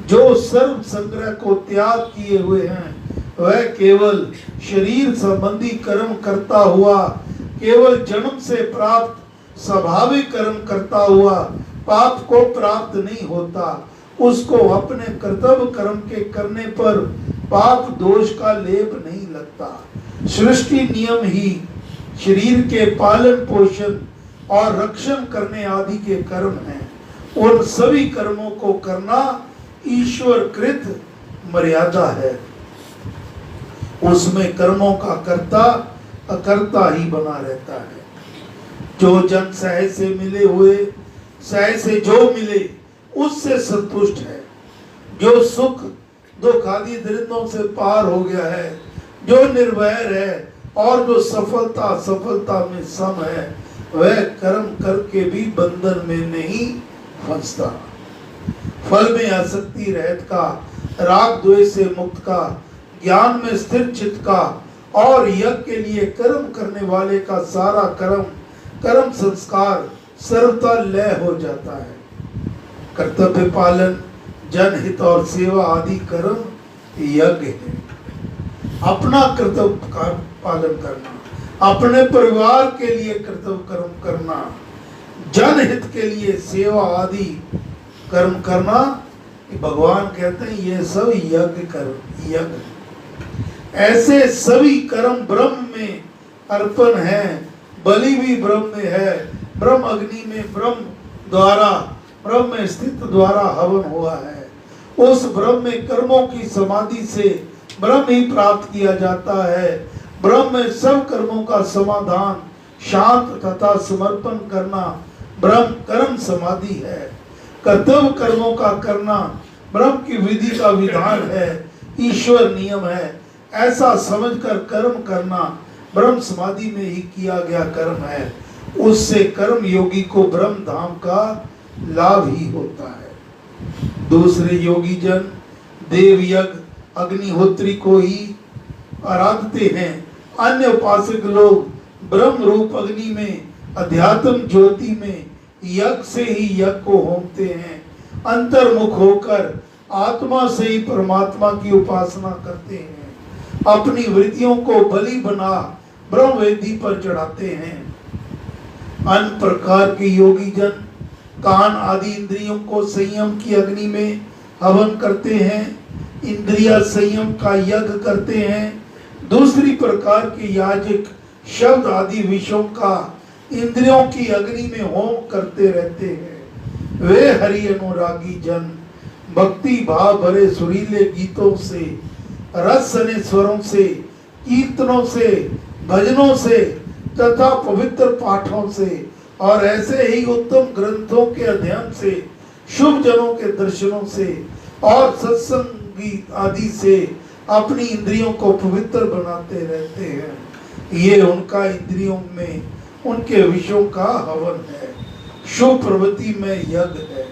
जो सर्व संग्रह को त्याग किए हुए हैं, वह केवल शरीर संबंधी कर्म करता हुआ, केवल जन्म से प्राप्त स्वाभाविक कर्म करता हुआ पाप को प्राप्त नहीं होता। उसको अपने कर्तव्य कर्म के करने पर पाप दोष का लेप नहीं लगता। सृष्टि नियम ही शरीर के पालन पोषण और रक्षण करने आदि के कर्म हैं। उन सभी कर्मों को करना ईश्वर कृत मर्यादा है। उसमें कर्मों का कर्ता अकर्ता ही बना रहता है। जो जन सह से मिले हुए सह से जो मिले उससे संतुष्ट है, जो सुख दुख आदि दरिद्रों से पार हो गया है, जो निर्वैर है और जो सफलता में सम है, वह कर्म करके भी बंधन में नहीं फंसता। फल में आसक्ति रहित का, राग द्वेष से मुक्त का, ज्ञान में स्थिर चित्त का और यज्ञ के लिए कर्म करने वाले का सारा कर्म संस्कार सर्वथा लय हो जाता है। कर्तव्य पालन, जनहित और सेवा आदि कर्म यज्ञ है। अपना कर्तव्य का पालन करना, अपने परिवार के लिए कर्तव्य कर्म करना, जनहित के लिए सेवा आदि कर्म करना, भगवान कहते हैं ये सब यज्ञ। ऐसे सभी कर्म ब्रह्म में अर्पण है, बलि भी ब्रह्म में है, ब्रह्म अग्नि में ब्रह्म में स्थित द्वारा हवन हुआ है। उस ब्रह्म में कर्मों की समाधि से ब्रह्म ही प्राप्त किया जाता है। ब्रह्म में सब कर्मों का समाधान, शांत तथा समर्पण करना ब्रह्म कर्म समाधि है। कर्तव्य कर्मों का करना ब्रह्म की विधि का विधान है, ईश्वर नियम है। ऐसा समझकर कर्म करना ब्रह्म समाधि में ही किया गया कर्म है। उससे कर्म योगी को ब्रह्म धाम का लाभ ही होता है। दूसरे योगी जन देव यज्ञ अग्निहोत्री को ही आराधते हैं। अन्य उपासक लोग ब्रह्म रूप अग्नि में, अध्यात्म ज्योति में यज्ञ से ही यज्ञ को होमते हैं। अंतर्मुख होकर आत्मा से ही परमात्मा की उपासना करते हैं। अपनी वृत्तियों को बलि बना ब्रह्म वेदी पर चढ़ाते हैं। अन्य प्रकार के योगी जन कान आदि इंद्रियों को संयम की अग्नि में हवन करते हैं, इंद्रिया संयम का यज्ञ करते हैं। दूसरी प्रकार के याजक शब्द आदि विषयों का इंद्रियों की अग्नि में होम करते रहते हैं। वे हरि अनुरागी जन भक्ति भाव भरे सुरीले गीतों से, रस सने स्वरों से, कीर्तनों से, भजनों से तथा पवित्र पाठों से और ऐसे ही उत्तम ग्रंथों के अध्ययन से, शुभ जनों के दर्शनों से और सत्संग आदि से अपनी इंद्रियों को पवित्र बनाते रहते हैं। ये उनका इंद्रियों में उनके विषयों का हवन है, शुभ प्रवृत्ति में यज्ञ है।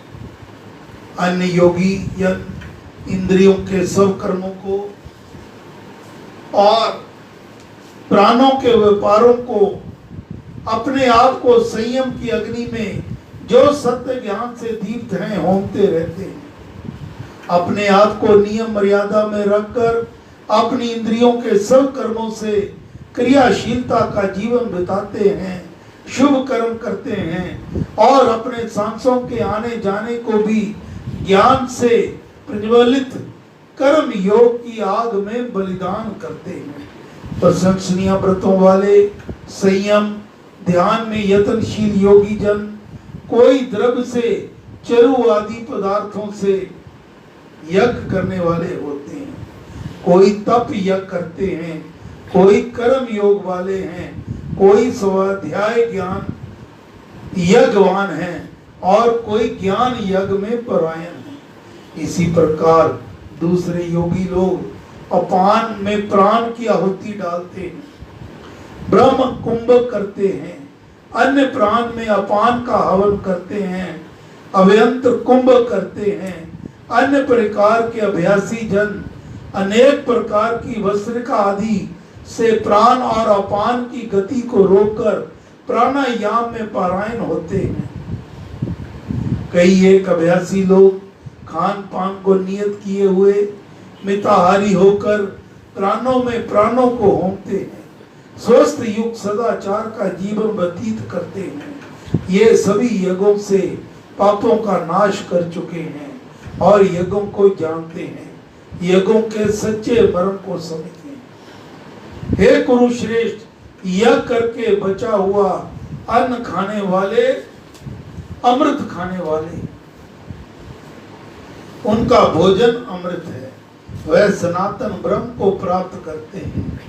अन्य योगी यज्ञ इंद्रियों के सब कर्मों को और प्राणों के व्यापारों को अपने आप को संयम की अग्नि में जो सत्य ज्ञान से दीप्त हैं होमते रहते हैं। अपने आप को नियम मर्यादा में रखकर अपनी इंद्रियों के सब कर्मों से क्रियाशीलता का जीवन बिताते हैं, शुभ कर्म करते हैं और अपने सांसों के आने जाने को भी ज्ञान से प्रज्वलित कर्म योग की आग में बलिदान करते हैं। प्रशंसनीय व्रतों वाले संयम ध्यान में यत्नशील योगी जन कोई द्रव्य से, चरु आदि पदार्थों से यज्ञ करने वाले होते हैं, कोई तप यज्ञ करते हैं, कोई कर्म योग वाले हैं, कोई स्वाध्याय ज्ञान यज्ञवान है और कोई ज्ञान यज्ञ में परायण है। इसी प्रकार दूसरे योगी लोग अपान में प्राण की आहुति डालते हैं, ब्रह्म कुंभ करते हैं, अन्य प्राण में अपान का हवन करते हैं, अभ्यंतर कुंभ करते हैं। अन्य प्रकार के अभ्यासी जन अनेक प्रकार की वस्त्रिका आदि से प्राण और अपान की गति को रोककर प्राणायाम में पारायण होते हैं। कई एक अभ्यासी लोग खान पान को नियत किए हुए मिताहारी होकर प्राणों में प्राणों को होमते हैं, स्वस्थ युक्त सदाचार का जीवन व्यतीत करते हैं। ये सभी यज्ञों से पापों का नाश कर चुके हैं और यज्ञों को जानते हैं, यज्ञों के सच्चे मर्म को समझते हैं। हे कुरुश्रेष्ठ, यज्ञ करके बचा हुआ अन्न खाने वाले, अमृत खाने वाले, उनका भोजन अमृत है, वह सनातन ब्रह्म को प्राप्त करते हैं।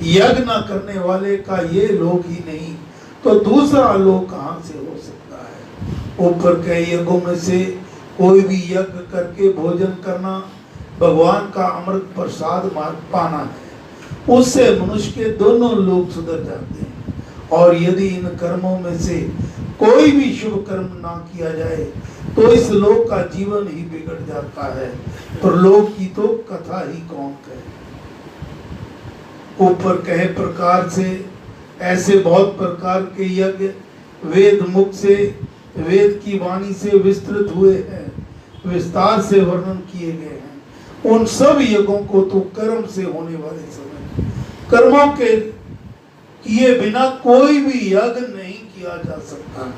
यज्ञ न करने वाले का ये लोक ही नहीं तो दूसरा लोक कहां से हो सकता है। ऊपर के यज्ञों में से कोई भी यज्ञ करके भोजन करना भगवान का अमृत प्रसाद पाना है, उससे मनुष्य के दोनों लोक सुधर जाते हैं। और यदि इन कर्मों में से कोई भी शुभ कर्म ना किया जाए तो इस लोक का जीवन ही बिगड़ जाता है, पर लोक की तो कथा ही कौन कहे। ऊपर कहे प्रकार से ऐसे बहुत प्रकार के यज्ञ वेद मुख से, वेद की वाणी से विस्तृत हुए हैं, विस्तार से वर्णन किए गए हैं। उन सब यज्ञों को तो कर्म से होने वाले समय, कर्मों के किए बिना कोई भी यज्ञ नहीं किया जा सकता,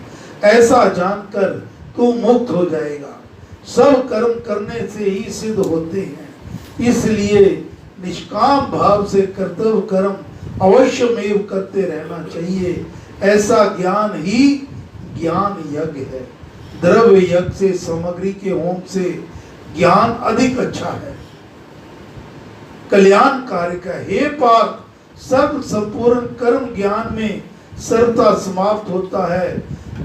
ऐसा जानकर तू मुक्त हो जाएगा। सब कर्म करने से ही सिद्ध होते हैं, इसलिए निष्काम भाव से कर्तव्य कर्म अवश्यमेव करते रहना चाहिए। ऐसा ज्ञान ही ज्ञान यज्ञ है। द्रव्य यज्ञ से, सामग्री के होम से ज्ञान अधिक अच्छा है, कल्याण कार्य का। हे पार्थ, सर्व संपूर्ण कर्म ज्ञान में सरता समाप्त होता है।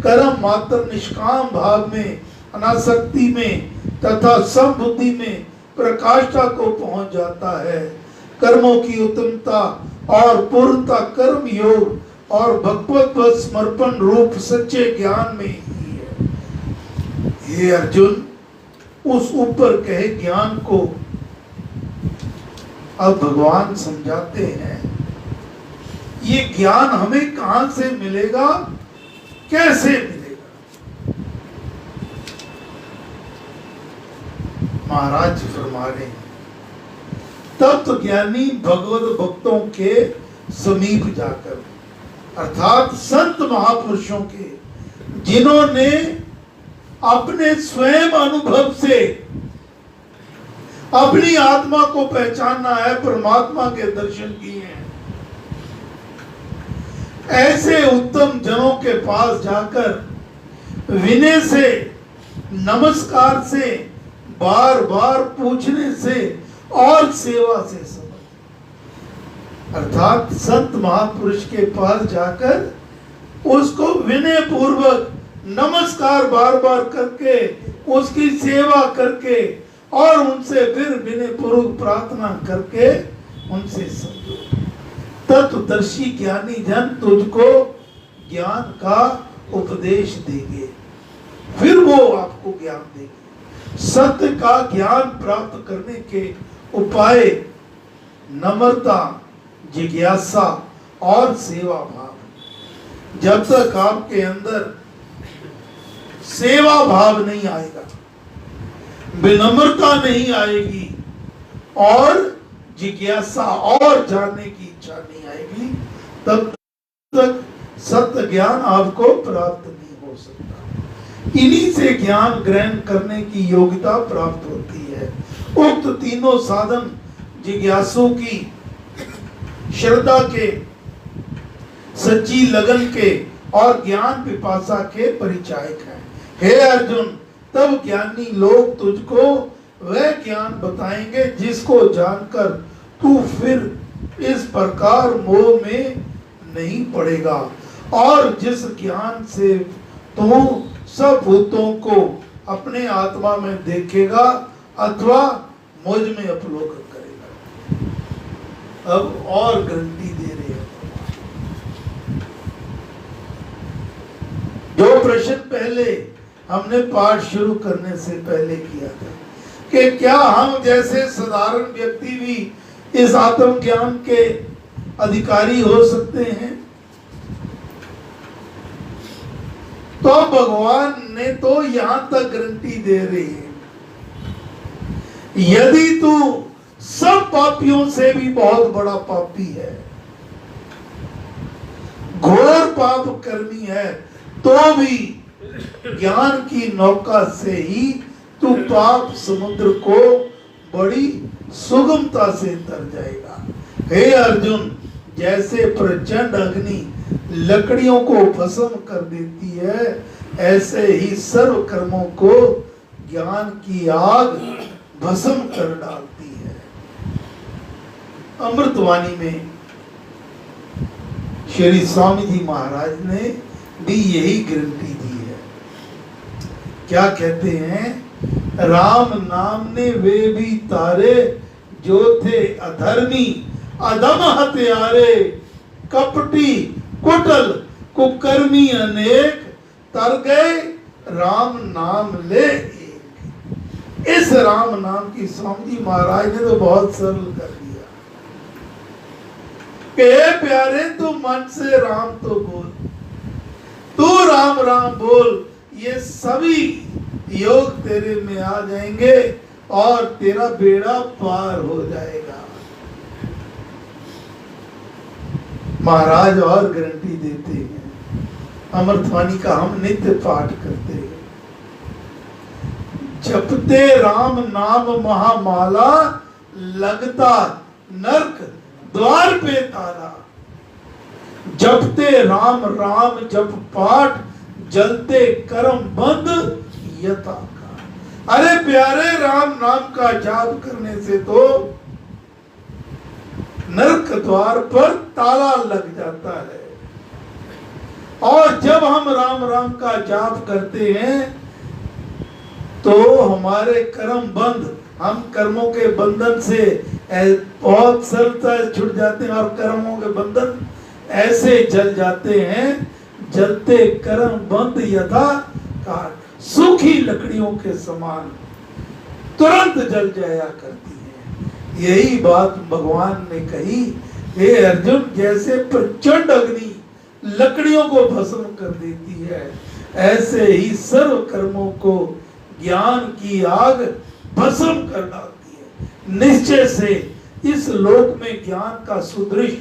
कर्म मात्र निष्काम भाव में, अनासक्ति में तथा समबुद्धि में प्रकाष्ठा को पहुंच जाता है। कर्मों की उत्तमता और पूर्णता कर्म योग और भगवत समर्पण रूप सच्चे ज्ञान में ही है। हे अर्जुन, उस ऊपर कहे ज्ञान को अब भगवान समझाते हैं। ये ज्ञान हमें कहां से मिलेगा, कैसे मिलेगा? महाराज फरमा रहे हैं, तत्व ज्ञानी भगवत भक्तों के समीप जाकर, अर्थात संत महापुरुषों के, जिन्होंने अपने स्वयं अनुभव से अपनी आत्मा को पहचाना है, परमात्मा के दर्शन किए हैं, ऐसे उत्तम जनों के पास जाकर विनय से, नमस्कार से, बार बार पूछने से और सेवा से समझ, अर्थात संत महापुरुष के पास जाकर उसको विनय पूर्वक नमस्कार बार बार करके, उसकी सेवा करके और उनसे फिर विनय पूर्वक प्रार्थना करके उनसे समझो। तत्वदर्शी ज्ञानी जन तुझको ज्ञान का उपदेश देंगे, फिर वो आपको ज्ञान देंगे। सत्य का ज्ञान प्राप्त करने के उपाय नम्रता, जिज्ञासा और सेवा भाव। जब तक आपके अंदर सेवा भाव नहीं आएगा, विनम्रता नहीं आएगी और जिज्ञासा और जानने की इच्छा नहीं आएगी, तब तक सत्य ज्ञान आपको प्राप्त नहीं हो सकता। इन्हीं से ज्ञान ग्रहण करने की योग्यता प्राप्त होती है। उक्त तीनों साधन जिज्ञासु की श्रद्धा के, सच्ची लगन के और ज्ञान पिपासा के परिचायक हैं। हे अर्जुन, तब ज्ञानी लोग तुझको वह ज्ञान बताएंगे जिसको जानकर तू फिर इस प्रकार मोह में नहीं पड़ेगा, और जिस ज्ञान से तू सब भूतों को अपने आत्मा में देखेगा अथवा मुझ में अपलोकन करेगा। अब और गारंटी दे रहे हैं। जो प्रश्न पहले हमने पाठ शुरू करने से पहले किया था कि क्या हम जैसे साधारण व्यक्ति भी इस आत्म ज्ञान के अधिकारी हो सकते हैं, तो भगवान ने तो यहां तक गारंटी दे रही है, यदि तू सब पापियों से भी बहुत बड़ा पापी है, घोर पाप कर्मी है, तो भी ज्ञान की नौका से ही तू पाप समुद्र को बड़ी सुगमता से तर जाएगा। हे अर्जुन, जैसे प्रचंड अग्नि लकड़ियों को भस्म कर देती है, ऐसे ही सर्व कर्मों को ज्ञान की आग भस्म कर डालती है। अमृतवाणी में श्री स्वामी जी महाराज ने भी यही गारंटी दी है। क्या कहते हैं? राम नाम ने वे भी तारे, जो थे अधर्मी अधम हत्यारे, कपटी कुटल कुकर्मी अनेक, तर गए राम नाम ले एक। इस राम नाम की स्वामी जी महाराज ने तो बहुत सरल कर दिया कि हे प्यारे तू मन से राम तो बोल, तू राम राम बोल, ये सभी योग तेरे में आ जाएंगे और तेरा बेड़ा पार हो जाएगा। महाराज और गारंटी देते हैं, अमृतवाणी का हम नित्य पाठ करते हैं। जपते राम नाम महामाला, लगता नरक द्वार पे ताला। जपते राम राम जप पाठ, जलते कर्म बंद यथा का। अरे प्यारे राम नाम का जाप करने से तो नरक द्वार पर ताला लग जाता है। और जब हम राम राम का जाप करते हैं तो हमारे कर्म बंद, हम कर्मों के बंधन से बहुत सरलता छूट जाते हैं और कर्मों के बंधन ऐसे जल जाते हैं, जलते कर्म बंद यथा काट, सूखी लकड़ियों के समान तुरंत जल जाया करती है। यही बात भगवान ने कही, हे अर्जुन, जैसे प्रचंड अग्नि लकड़ियों को भस्म कर देती है, ऐसे ही सर्व कर्मों को ज्ञान की आग भस्म कर डालती है। निश्चय से इस लोक में ज्ञान का सुदृश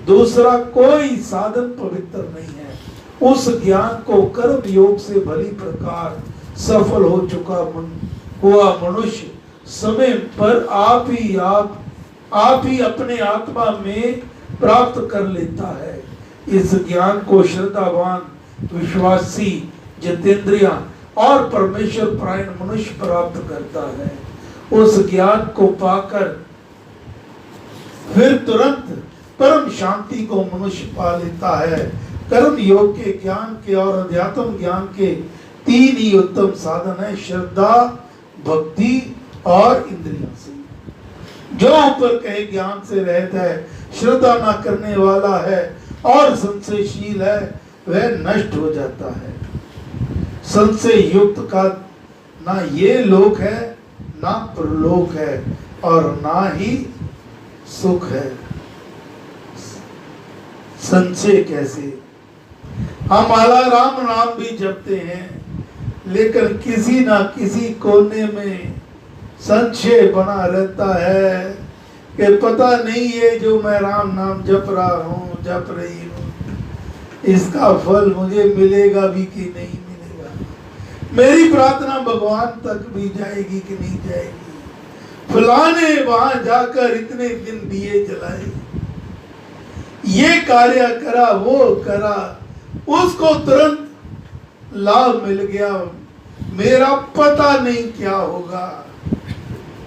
दूसरा कोई साधन पवित्र नहीं है। उस ज्ञान को कर्म योग से भली प्रकार सफल हो चुका हुआ मनुष्य समय पर आप ही अपने आत्मा में प्राप्त कर लेता है। इस ज्ञान को श्रद्धावान, विश्वासी, जितेंद्रिय और परमेश्वर परायण मनुष्य प्राप्त करता है। उस ज्ञान को पाकर फिर तुरंत परम शांति को मनुष्य पा लेता है। कर्म योग के ज्ञान के और अध्यात्म ज्ञान के तीन ही उत्तम साधन है, श्रद्धा, भक्ति और इंद्रियों से। जो ऊपर कहे ज्ञान से रहता है, श्रद्धा ना करने वाला है और संशयशील है, वह नष्ट हो जाता है। संशय युक्त का ना ये लोक है, ना परलोक है और ना ही सुख है। संशय कैसे? हम माला राम नाम भी जपते हैं, लेकिन किसी ना किसी कोने में संशय बना रहता है कि पता नहीं ये जो मैं राम नाम जप रहा हूँ, जप रही हूँ, इसका फल मुझे मिलेगा भी कि नहीं मिलेगा। मेरी प्रार्थना भगवान तक भी जाएगी कि नहीं जाएगी। फलाने वहां जाकर इतने दिन दिए जलाए, ये कार्य करा, वो करा, उसको तुरंत लाभ मिल गया, मेरा पता नहीं क्या होगा।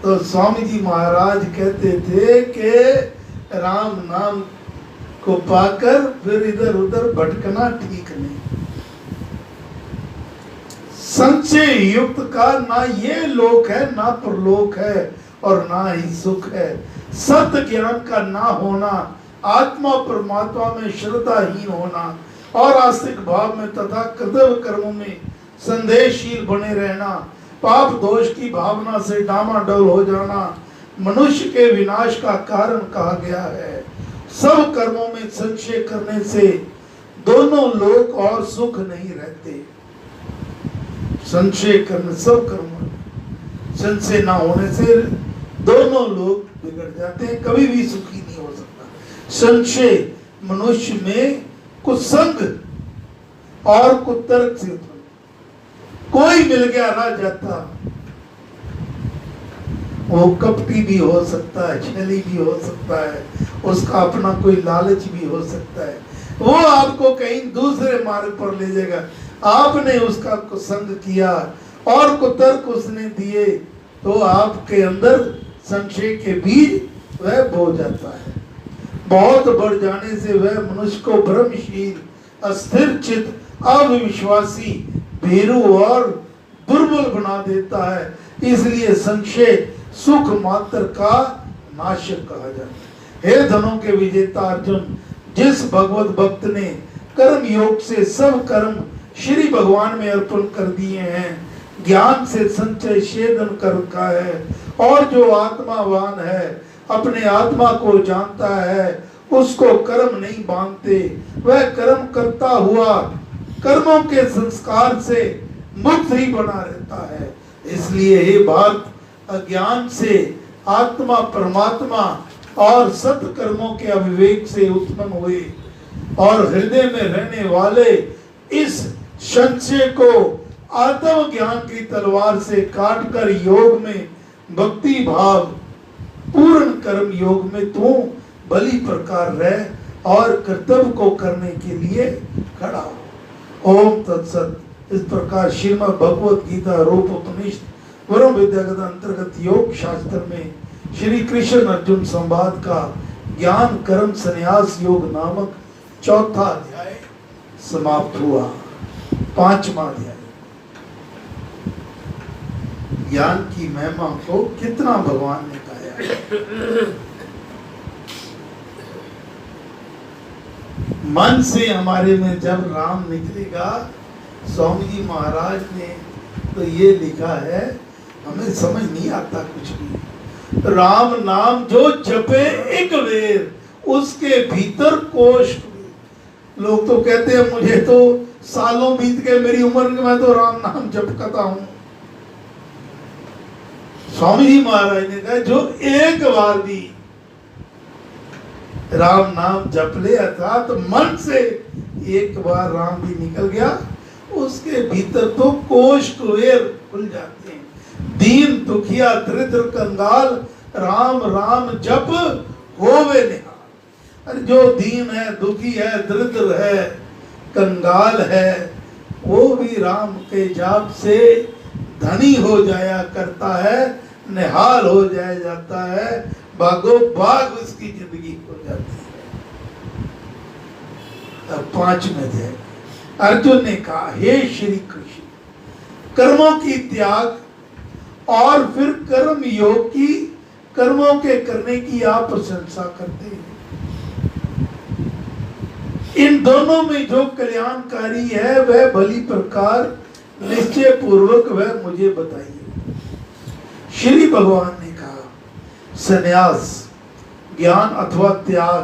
तो स्वामी जी महाराज कहते थे कि राम नाम को पाकर फिर इधर उधर भटकना ठीक नहीं। संशय युक्त का ना ये लोक है, ना परलोक है और ना ही सुख है। सत्य ज्ञान का ना होना, आत्मा परमात्मा में श्रद्धाहीन होना और आस्तिक भाव में तथा कर्तव्य कर्मों में संदेहशील बने रहना, पाप दोष की भावना से डामाडोल हो जाना मनुष्य के विनाश का कारण कहा गया है। सब कर्मों में संशय करने से दोनों लोक और सुख नहीं रहते। संशय करने, सब कर्मों में संशय ना होने से दोनों लोग बिगड़ जाते हैं, कभी भी सुखी नहीं हो सकता। संशय मनुष्य में कुसंग और कुतर्क से कोई मिल गया ना जाता, वो कपटी भी हो सकता है, छली भी हो सकता है, उसका अपना कोई लालच भी हो सकता है, वो आपको कहीं दूसरे मार्ग पर ले जाएगा। आपने उसका कुसंग किया और कुतर्क उसने दिए तो आपके अंदर संशय के बीज वह बो जाता है। बहुत बढ़ जाने से वह मनुष्य को भ्रमशील, अस्थिर चित्त, अविश्वासी, भीरू और दुर्बल बना देता है। इसलिए संशय सुख मात्र का नाशक कहा जाता है। हे धनों के विजेता अर्जुन, जिस भगवत भक्त ने कर्म योग से सब कर्म श्री भगवान में अर्पण कर दिए हैं। ज्ञान से संचय छेदन कर रखा है। और जो आत्मावान है, अपने आत्मा को जानता है, उसको कर्म नहीं बांधते, वह कर्म करता हुआ कर्मों के संस्कार से मुक्त ही बना रहता है। इसलिए हे बात, अज्ञान से आत्मा परमात्मा और सत्कर्मों के अविवेक से उत्पन्न हुए और हृदय में रहने वाले इस संशय को आत्म ज्ञान की तलवार से काटकर योग में भक्ति भाव पूर्ण कर्म योग में तू बलि प्रकार रह और कर्तव्य को करने के लिए खड़ा हो। ओम तत्सत। इस प्रकार श्रीमद् भगवत गीता रूप उपनिषद वरुण विद्यागत अंतर्गत योग शास्त्र में श्री कृष्ण अर्जुन संवाद का ज्ञान कर्म संन्यास योग नामक चौथा अध्याय समाप्त हुआ। पांचवा अध्याय ज्ञान की महिमा को कितना भगवान ने गाया। मन से हमारे में जब राम निकलेगा, स्वामी जी महाराज ने तो ये लिखा है, हमें समझ नहीं आता कुछ भी। राम नाम जो जपे एक वेर, उसके भीतर कोष। लोग तो कहते हैं मुझे तो सालों बीत गए मेरी उम्र में, मैं तो राम नाम जपता हूं। स्वामी जी महाराज ने कहा जो एक बार भी राम नाम जप ले, अर्थात तो मन से एक बार राम भी निकल गया, उसके भीतर तो कोष कुबेर खुल जाते हैं। दीन दुखिया दरिद्र कंगाल राम राम जप होवे निहाल। अरे जो दीन है, दुखी है, दरिद्र है, कंगाल है, वो भी राम के जाप से धनी हो जाया करता है, निहाल हो जाया जाता है, बागो बाग उसकी जिंदगी हो जाती है। अब पांचवें अध्याय अर्जुन ने कहा, हे श्री कृष्ण, कर्मों की त्याग और फिर कर्म योग की, कर्मों के करने की आप प्रशंसा करते हैं। इन दोनों में जो कल्याणकारी है वह भली प्रकार निश्चय पूर्वक वह मुझे बताइए। श्री भगवान ने कहा, संन्यास ज्ञान अथवा त्याग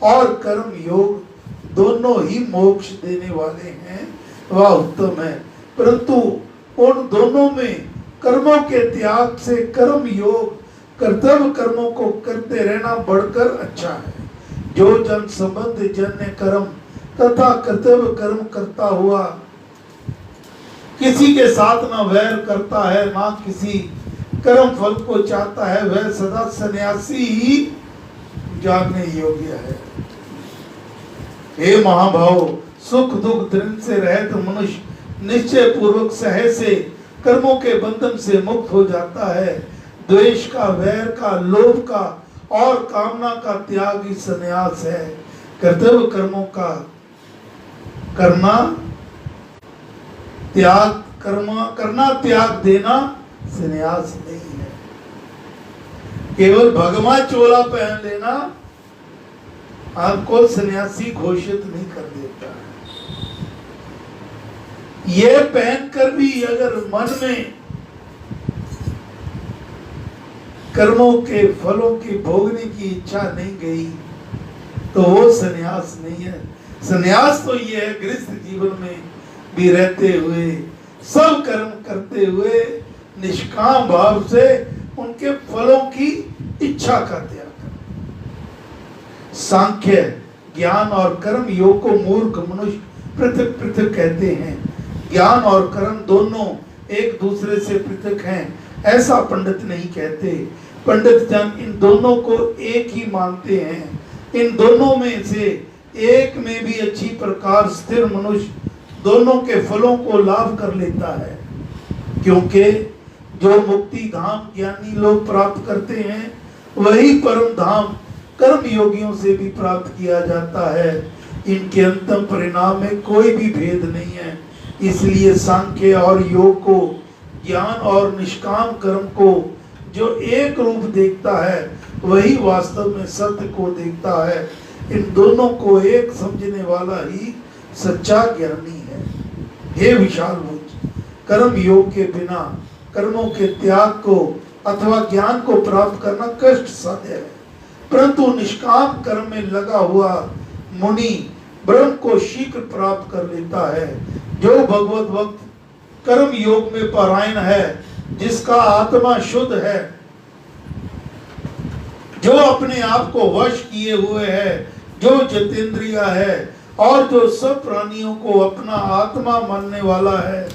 और कर्म योग दोनों ही मोक्ष देने वाले हैं, वह उत्तम है। परंतु उन दोनों में कर्मों के त्याग से कर्म योग कर्तव्य कर्मों को करते रहना बढ़कर अच्छा है। जो जन संबंध जन्य कर्म तथा कर्तव्य कर्म करता हुआ किसी के साथ न वैर करता है, ना किसी कर्म फल को चाहता है, वह सदा सन्यासी ही जानने योग्य है। हे महाभाव, सुख दुख दृढ़ से रहित मनुष्य निश्चय पूर्वक सहज से कर्मों के बंधन से मुक्त हो जाता है। द्वेष का, वैर का, लोभ का और कामना का त्याग ही संन्यास है। कर्तव्य कर्मों का करना त्याग देना संन्यास नहीं है। केवल भगवा चोला पहन लेना आपको सन्यासी घोषित नहीं कर देता है। ये पहनकर भी अगर मन में कर्मों के फलों की भोगने की इच्छा नहीं गई तो वो सन्यास नहीं है। सन्यास तो ये है गृहस्थ जीवन में भी रहते हुए, सब कर्म करते हुए निष्काम भाव से उनके फलों की इच्छा का त्याग। सांख्य ज्ञान और कर्म योग को मूर्ख मनुष्य पृथक पृथक कहते हैं। ज्ञान और कर्म दोनों एक दूसरे से पृथक हैं, ऐसा पंडित नहीं कहते। पंडित जन इन दोनों को एक ही मानते हैं। इन दोनों में से एक में भी अच्छी प्रकार स्थिर मनुष्य दोनों के फलों को लाभ कर लेता है, क्योंकि जो मुक्ति धाम ज्ञानी लोग प्राप्त करते हैं वही परम धाम कर्म योगियों से भी प्राप्त किया जाता है। इनके अंतिम परिणाम में कोई भी भेद नहीं है। इसलिए सांख्य और योग को, ज्ञान और निष्काम कर्म को जो एक रूप देखता है वही वास्तव में सत्य को देखता है। इन दोनों को एक समझने वाला ही सच्चा ज्ञानी है। हे विशाल बुद्धि, कर्म योग के बिना कर्मों के त्याग को अथवा ज्ञान को प्राप्त करना कष्ट साध्य है, परंतु निष्काम कर्म में लगा हुआ मुनि ब्रह्म को शीघ्र प्राप्त कर लेता है। जो भगवत भक्त कर्म योग में परायण है, जिसका आत्मा शुद्ध है, जो अपने आप को वश किए हुए है, जो जितेंद्रिय है और जो सब प्राणियों को अपना आत्मा मानने वाला है,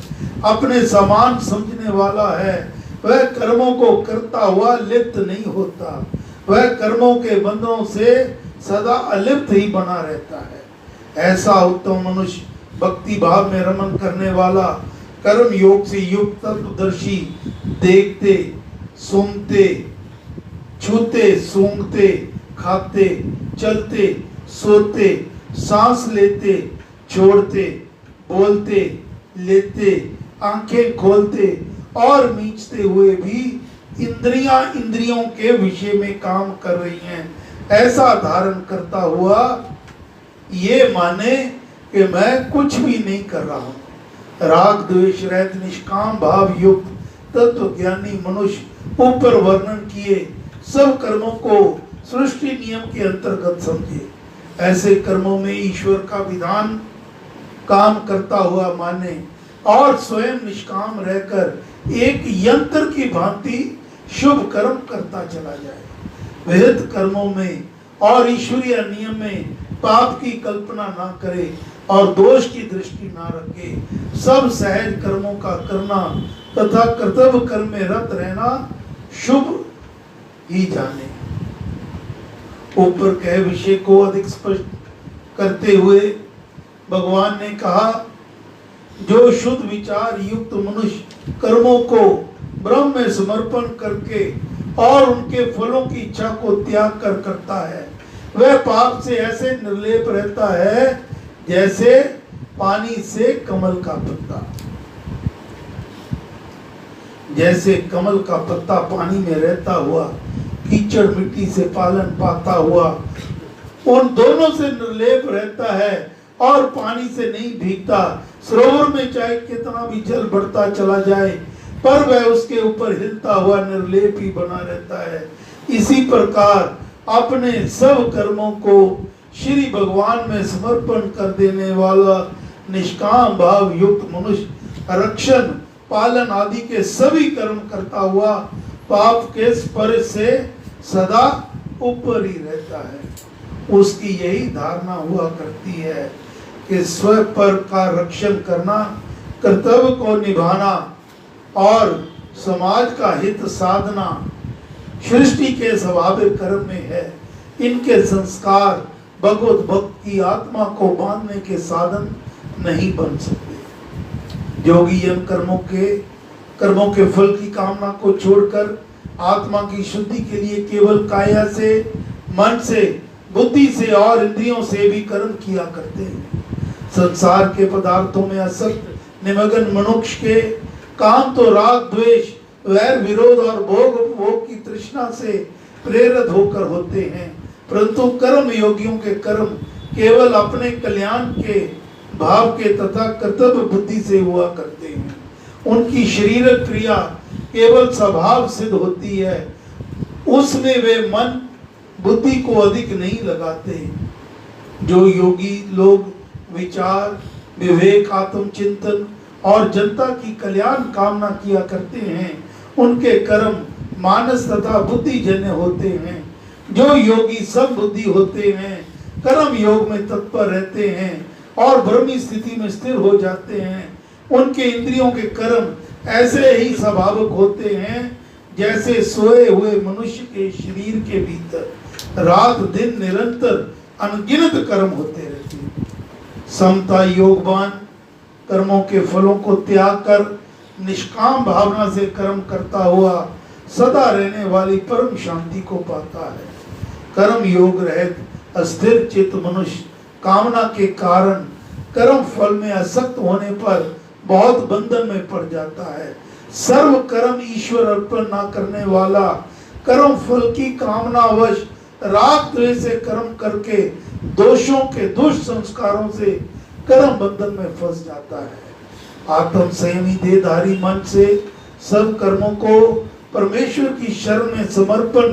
अपने समान समझने वाला है, वह कर्मों को करता हुआ लिप्त नहीं होता, वह कर्मों के बंधनों से सदा अलिप्त ही बना रहता है। ऐसा उत्तम मनुष्य भक्ति भाव में रमन करने वाला, कर्म योग से युक्त तत्वदर्शी, देखते, सुनते, छूते, सूंघते, खाते, चलते, सोते, सांस लेते, छोड़ते, बोलते, लेते, आंखें खोलते और मींचते हुए भी इंद्रियों के विषय में काम कर रही हैं, ऐसा धारण करता हुआ ये माने कि मैं कुछ भी नहीं कर रहा हूं। राग द्वेष रहित निष्काम भाव युक्त तत्व ज्ञानी मनुष्य ऊपर वर्णन किए सब कर्मों को सृष्टि नियम के अंतर्गत समझे, ऐसे कर्मों में ईश्वर का विधान काम करता हुआ माने और स्वयं निष्काम रहकर एक यंत्र की भांति शुभ कर्म करता चला जाए। विहित कर्मों में और ईश्वरीय नियम में पाप की कल्पना ना करे और दोष की दृष्टि ना रखे, सब सहज कर्मों का करना तथा कर्तव्य कर्म में रत रहना शुभ ही जाने। ऊपर कहे विषय को अधिक स्पष्ट करते हुए भगवान ने कहा, जो शुद्ध विचार युक्त मनुष्य कर्मों को ब्रह्म में समर्पण करके और उनके फलों की इच्छा को त्याग कर करता है, वह पाप से ऐसे निर्लेप रहता है जैसे पानी से कमल का पत्ता। जैसे कमल का पत्ता पानी में रहता हुआ कीचड़ मिट्टी से पालन पाता हुआ उन दोनों से निर्लेप रहता है और पानी से नहीं भीगता, सरोवर में चाहे कितना भी जल बढ़ता चला जाए पर वह उसके ऊपर हिलता हुआ निर्लेप ही बना रहता है। इसी प्रकार अपने सब कर्मों को श्री भगवान में समर्पण कर देने वाला निष्काम भाव युक्त मनुष्य रक्षण पालन आदि के सभी कर्म करता हुआ पाप के स्पर्श से सदा ऊपर ही रहता है। उसकी यही धारणा हुआ करती है कि स्व पर का रक्षण करना, कर्तव्य को निभाना और समाज का हित साधना सृष्टि के स्वाभाविक कर्म में है। इनके संस्कार भगवत भक्त की आत्मा को बांधने के साधन नहीं बन सकते। योगी इन कर्मों के फल की कामना को छोड़कर आत्मा की शुद्धि के लिए केवल काया से, मन से, बुद्धि से और इंद्रियों से भी कर्म किया करते हैं। संसार के पदार्थों में आसक्त निमग्न मनुष्य के काम तो राग द्वेष वैर विरोध और भोग की तृष्णा से प्रेरित होकर होते हैं, परंतु कर्म योगियों के कर्म केवल अपने कल्याण के भाव के तथा कर्तव्य बुद्धि से हुआ करते हैं। उनकी शरीरक क्रिया केवल स्वभाव सिद्ध होती है, उसमें वे मन बुद्धि को अधिक नहीं लगाते। जो योगी लोग विचार विवेक आत्मचिंतन और जनता की कल्याण कामना किया करते हैं, उनके कर्म मानस तथा बुद्धि जन्य होते हैं। जो योगी सब बुद्धि होते हैं, कर्म योग में तत्पर रहते हैं और ब्रह्मी स्थिति में स्थिर हो जाते हैं, उनके इंद्रियों के कर्म ऐसे ही स्वाभाविक होते हैं जैसे सोए हुए मनुष्य के शरीर के भीतर रात दिन निरंतर अनगिनत कर्म होते रहते हैं। समता योगवान कर्मों के फलों को त्याग कर निष्काम भावना से कर्म करता हुआ सदा रहने वाली परम शांति को पाता है। कर्म योग रहित अस्थिर चित्त मनुष्य कामना के कारण कर्म फल में आसक्त होने पर बहुत बंधन में पड़ जाता है। सर्व कर्म ईश्वर अर्पण न करने वाला कर्म फल की कामनावश राग द्वेष से कर्म करके दोषों के दुष्ट संस्कारों से कर्म बंधन में फंस जाता है। आत्म संयमी देहधारी मन से सब कर्मों को परमेश्वर की शरण में समर्पण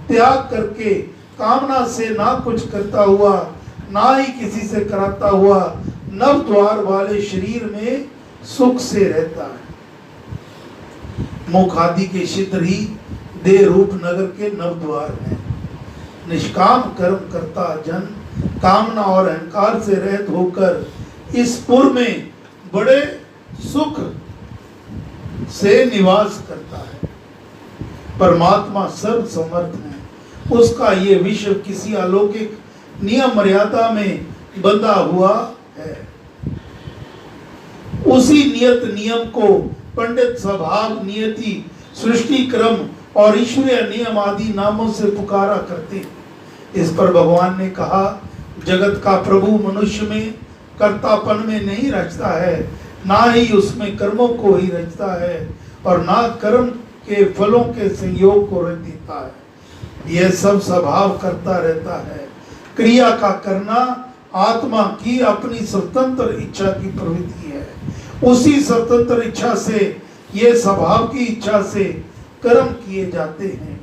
त्याग करके कामना से ना कुछ करता हुआ, ना ही किसी से कराता हुआ नव द्वार वाले शरीर में सुख से रहता है। मुख आदि के छिद्र ही देह रूप नगर के नव द्वार हैं। निष्काम कर्म करता जन कामना और अहंकार से रहित होकर इस पुर में बड़े सुख से निवास करता है। परमात्मा सर्व समर्थ है, उसका ये विश्व किसी अलौकिक नियम मर्यादा में बंधा हुआ है। उसी नियत नियम को पंडित स्वभाव, नियति, सृष्टि क्रम और ईश्वरीय नियम आदि नामों से पुकारा करते हैं। इस पर भगवान ने कहा, जगत का प्रभु मनुष्य में कर्तापन में नहीं रचता है, ना ही उसमें कर्मों को ही रचता है, और ना कर्म के फलों के संयोग को रच देता है। यह सब स्वभाव करता रहता है। क्रिया का करना आत्मा की अपनी स्वतंत्र इच्छा की प्रवृत्ति है। उसी स्वतंत्र इच्छा से, ये स्वभाव की इच्छा से कर्म किए जाते हैं।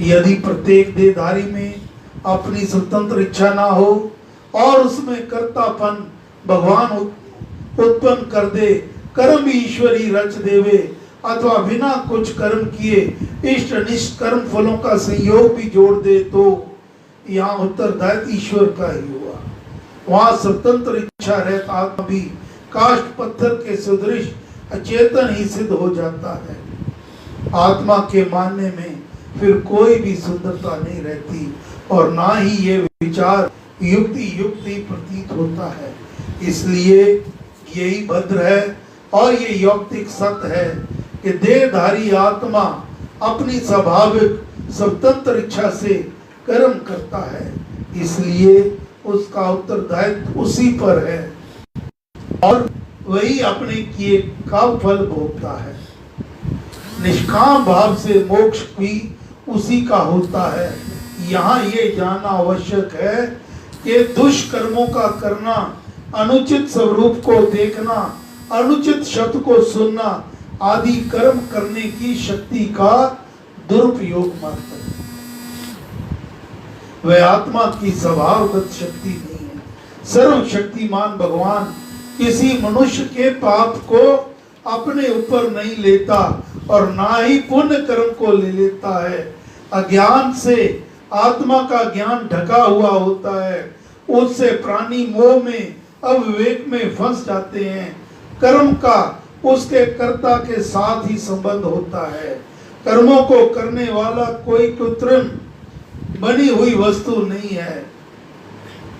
यदि प्रत्येक देहधारी में अपनी स्वतंत्र इच्छा ना हो और उसमें कर्तापन भगवान उत्पन्न कर दे, कर्म भी ईश्वरी रच देवे, अथवा बिना कुछ कर्म किए इष्ट अनिष्ट कर्म फलों का संयोग भी जोड़ दे, तो यहाँ उत्तरदायित्व ईश्वर का ही हुआ। वहां स्वतंत्र इच्छा रहता आत्मा भी काष्ठ पत्थर के सदृश अचेतन ही सिद्ध हो जाता है। आत्मा के मानने में फिर कोई भी सुंदरता नहीं रहती, और ना ही ये विचार युक्ति युक्त ही प्रतीत होता है। इसलिए यही भद्र है और ये यौक्तिक सत्य है कि देहधारी आत्मा अपनी स्वाभाविक स्वतंत्र इच्छा से कर्म करता है, इसलिए उसका उत्तरदायित्व उसी पर है और वही अपने किए का फल भोगता है। निष्काम भाव से मोक्ष भी उसी का होता है। यहाँ ये जानना आवश्यक है कि दुष्कर्मों का करना, अनुचित स्वरूप को देखना, अनुचित शब्द को सुनना आदि कर्म करने की शक्ति का दुरुपयोग मात्र है। वह आत्मा की स्वभावगत शक्ति नहीं है। सर्वशक्तिमान भगवान किसी मनुष्य के पाप को अपने ऊपर नहीं लेता और ना ही पुण्य कर्म को ले लेता है। अज्ञान से आत्मा का ज्ञान ढका हुआ होता है, उससे प्राणी मोह में, अविवेक में फंस जाते हैं। कर्म का उसके कर्ता के साथ ही संबंध होता है। कर्मों को करने वाला कोई कृत्रिम बनी हुई वस्तु नहीं है,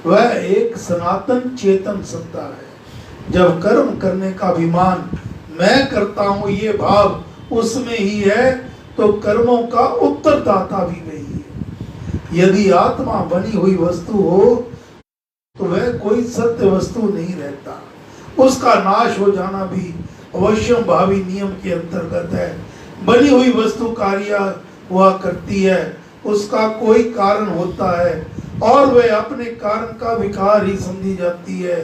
वह एक सनातन चेतन सत्ता है। जब कर्म करने का अभिमान, मैं करता हूं ये भाव उसमें ही है, तो कर्मों का उत्तरदाता भी वही है। यदि आत्मा बनी हुई वस्तु हो तो वह कोई सत्य वस्तु नहीं रहता। उसका नाश हो जाना भी अवश्यम भावी नियम के अंतर्गत है। बनी हुई वस्तु कार्य हुआ करती है, उसका कोई कारण होता है और वह अपने कारण का विकार ही समझी जाती है।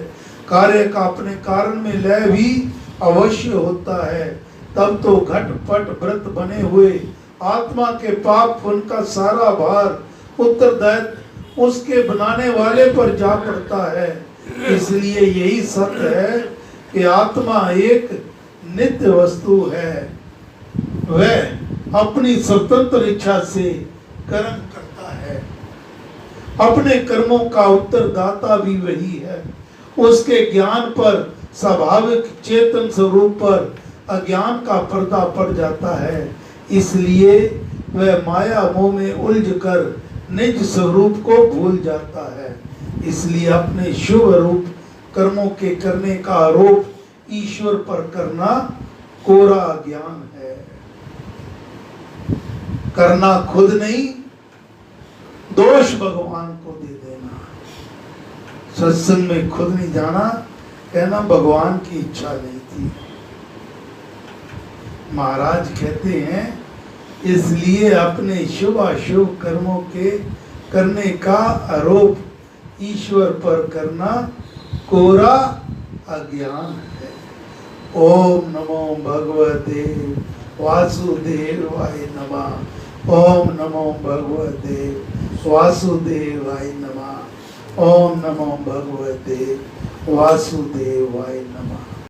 कार्य का अपने कारण में लय भी अवश्य होता है। तब तो घटपट व्रत बने हुए आत्मा के पाप पुण्य का सारा भार उत्तरदायित्व उसके बनाने वाले पर जा पड़ता है। इसलिए यही सत्य है कि आत्मा एक नित्य वस्तु है, वह अपनी स्वतंत्र इच्छा से कर्म करता है। अपने कर्मों का उत्तरदाता भी वही है। उसके ज्ञान पर, स्वाभाविक चेतन स्वरूप पर अज्ञान का पर्दा पड़ जाता है, इसलिए वह माया मोह में उलझकर निज स्वरूप को भूल जाता है। इसलिए अपने शुभ रूप कर्मों के करने का आरोप ईश्वर पर करना कोरा ज्ञान है। करना खुद नहीं, दोष भगवान को दे देना। सत्संग में खुद नहीं जाना, कहना भगवान की इच्छा नहीं थी। महाराज कहते हैं इसलिए अपने शुभ अशुभ कर्मों के करने का आरोप ईश्वर पर करना कोरा अज्ञान है। ओम नमो भगवते वासुदेवाय नमः। ओम नमो भगवते वासुदेवाय नमः। ओम नमो भगवते वासुदेवाय नमः।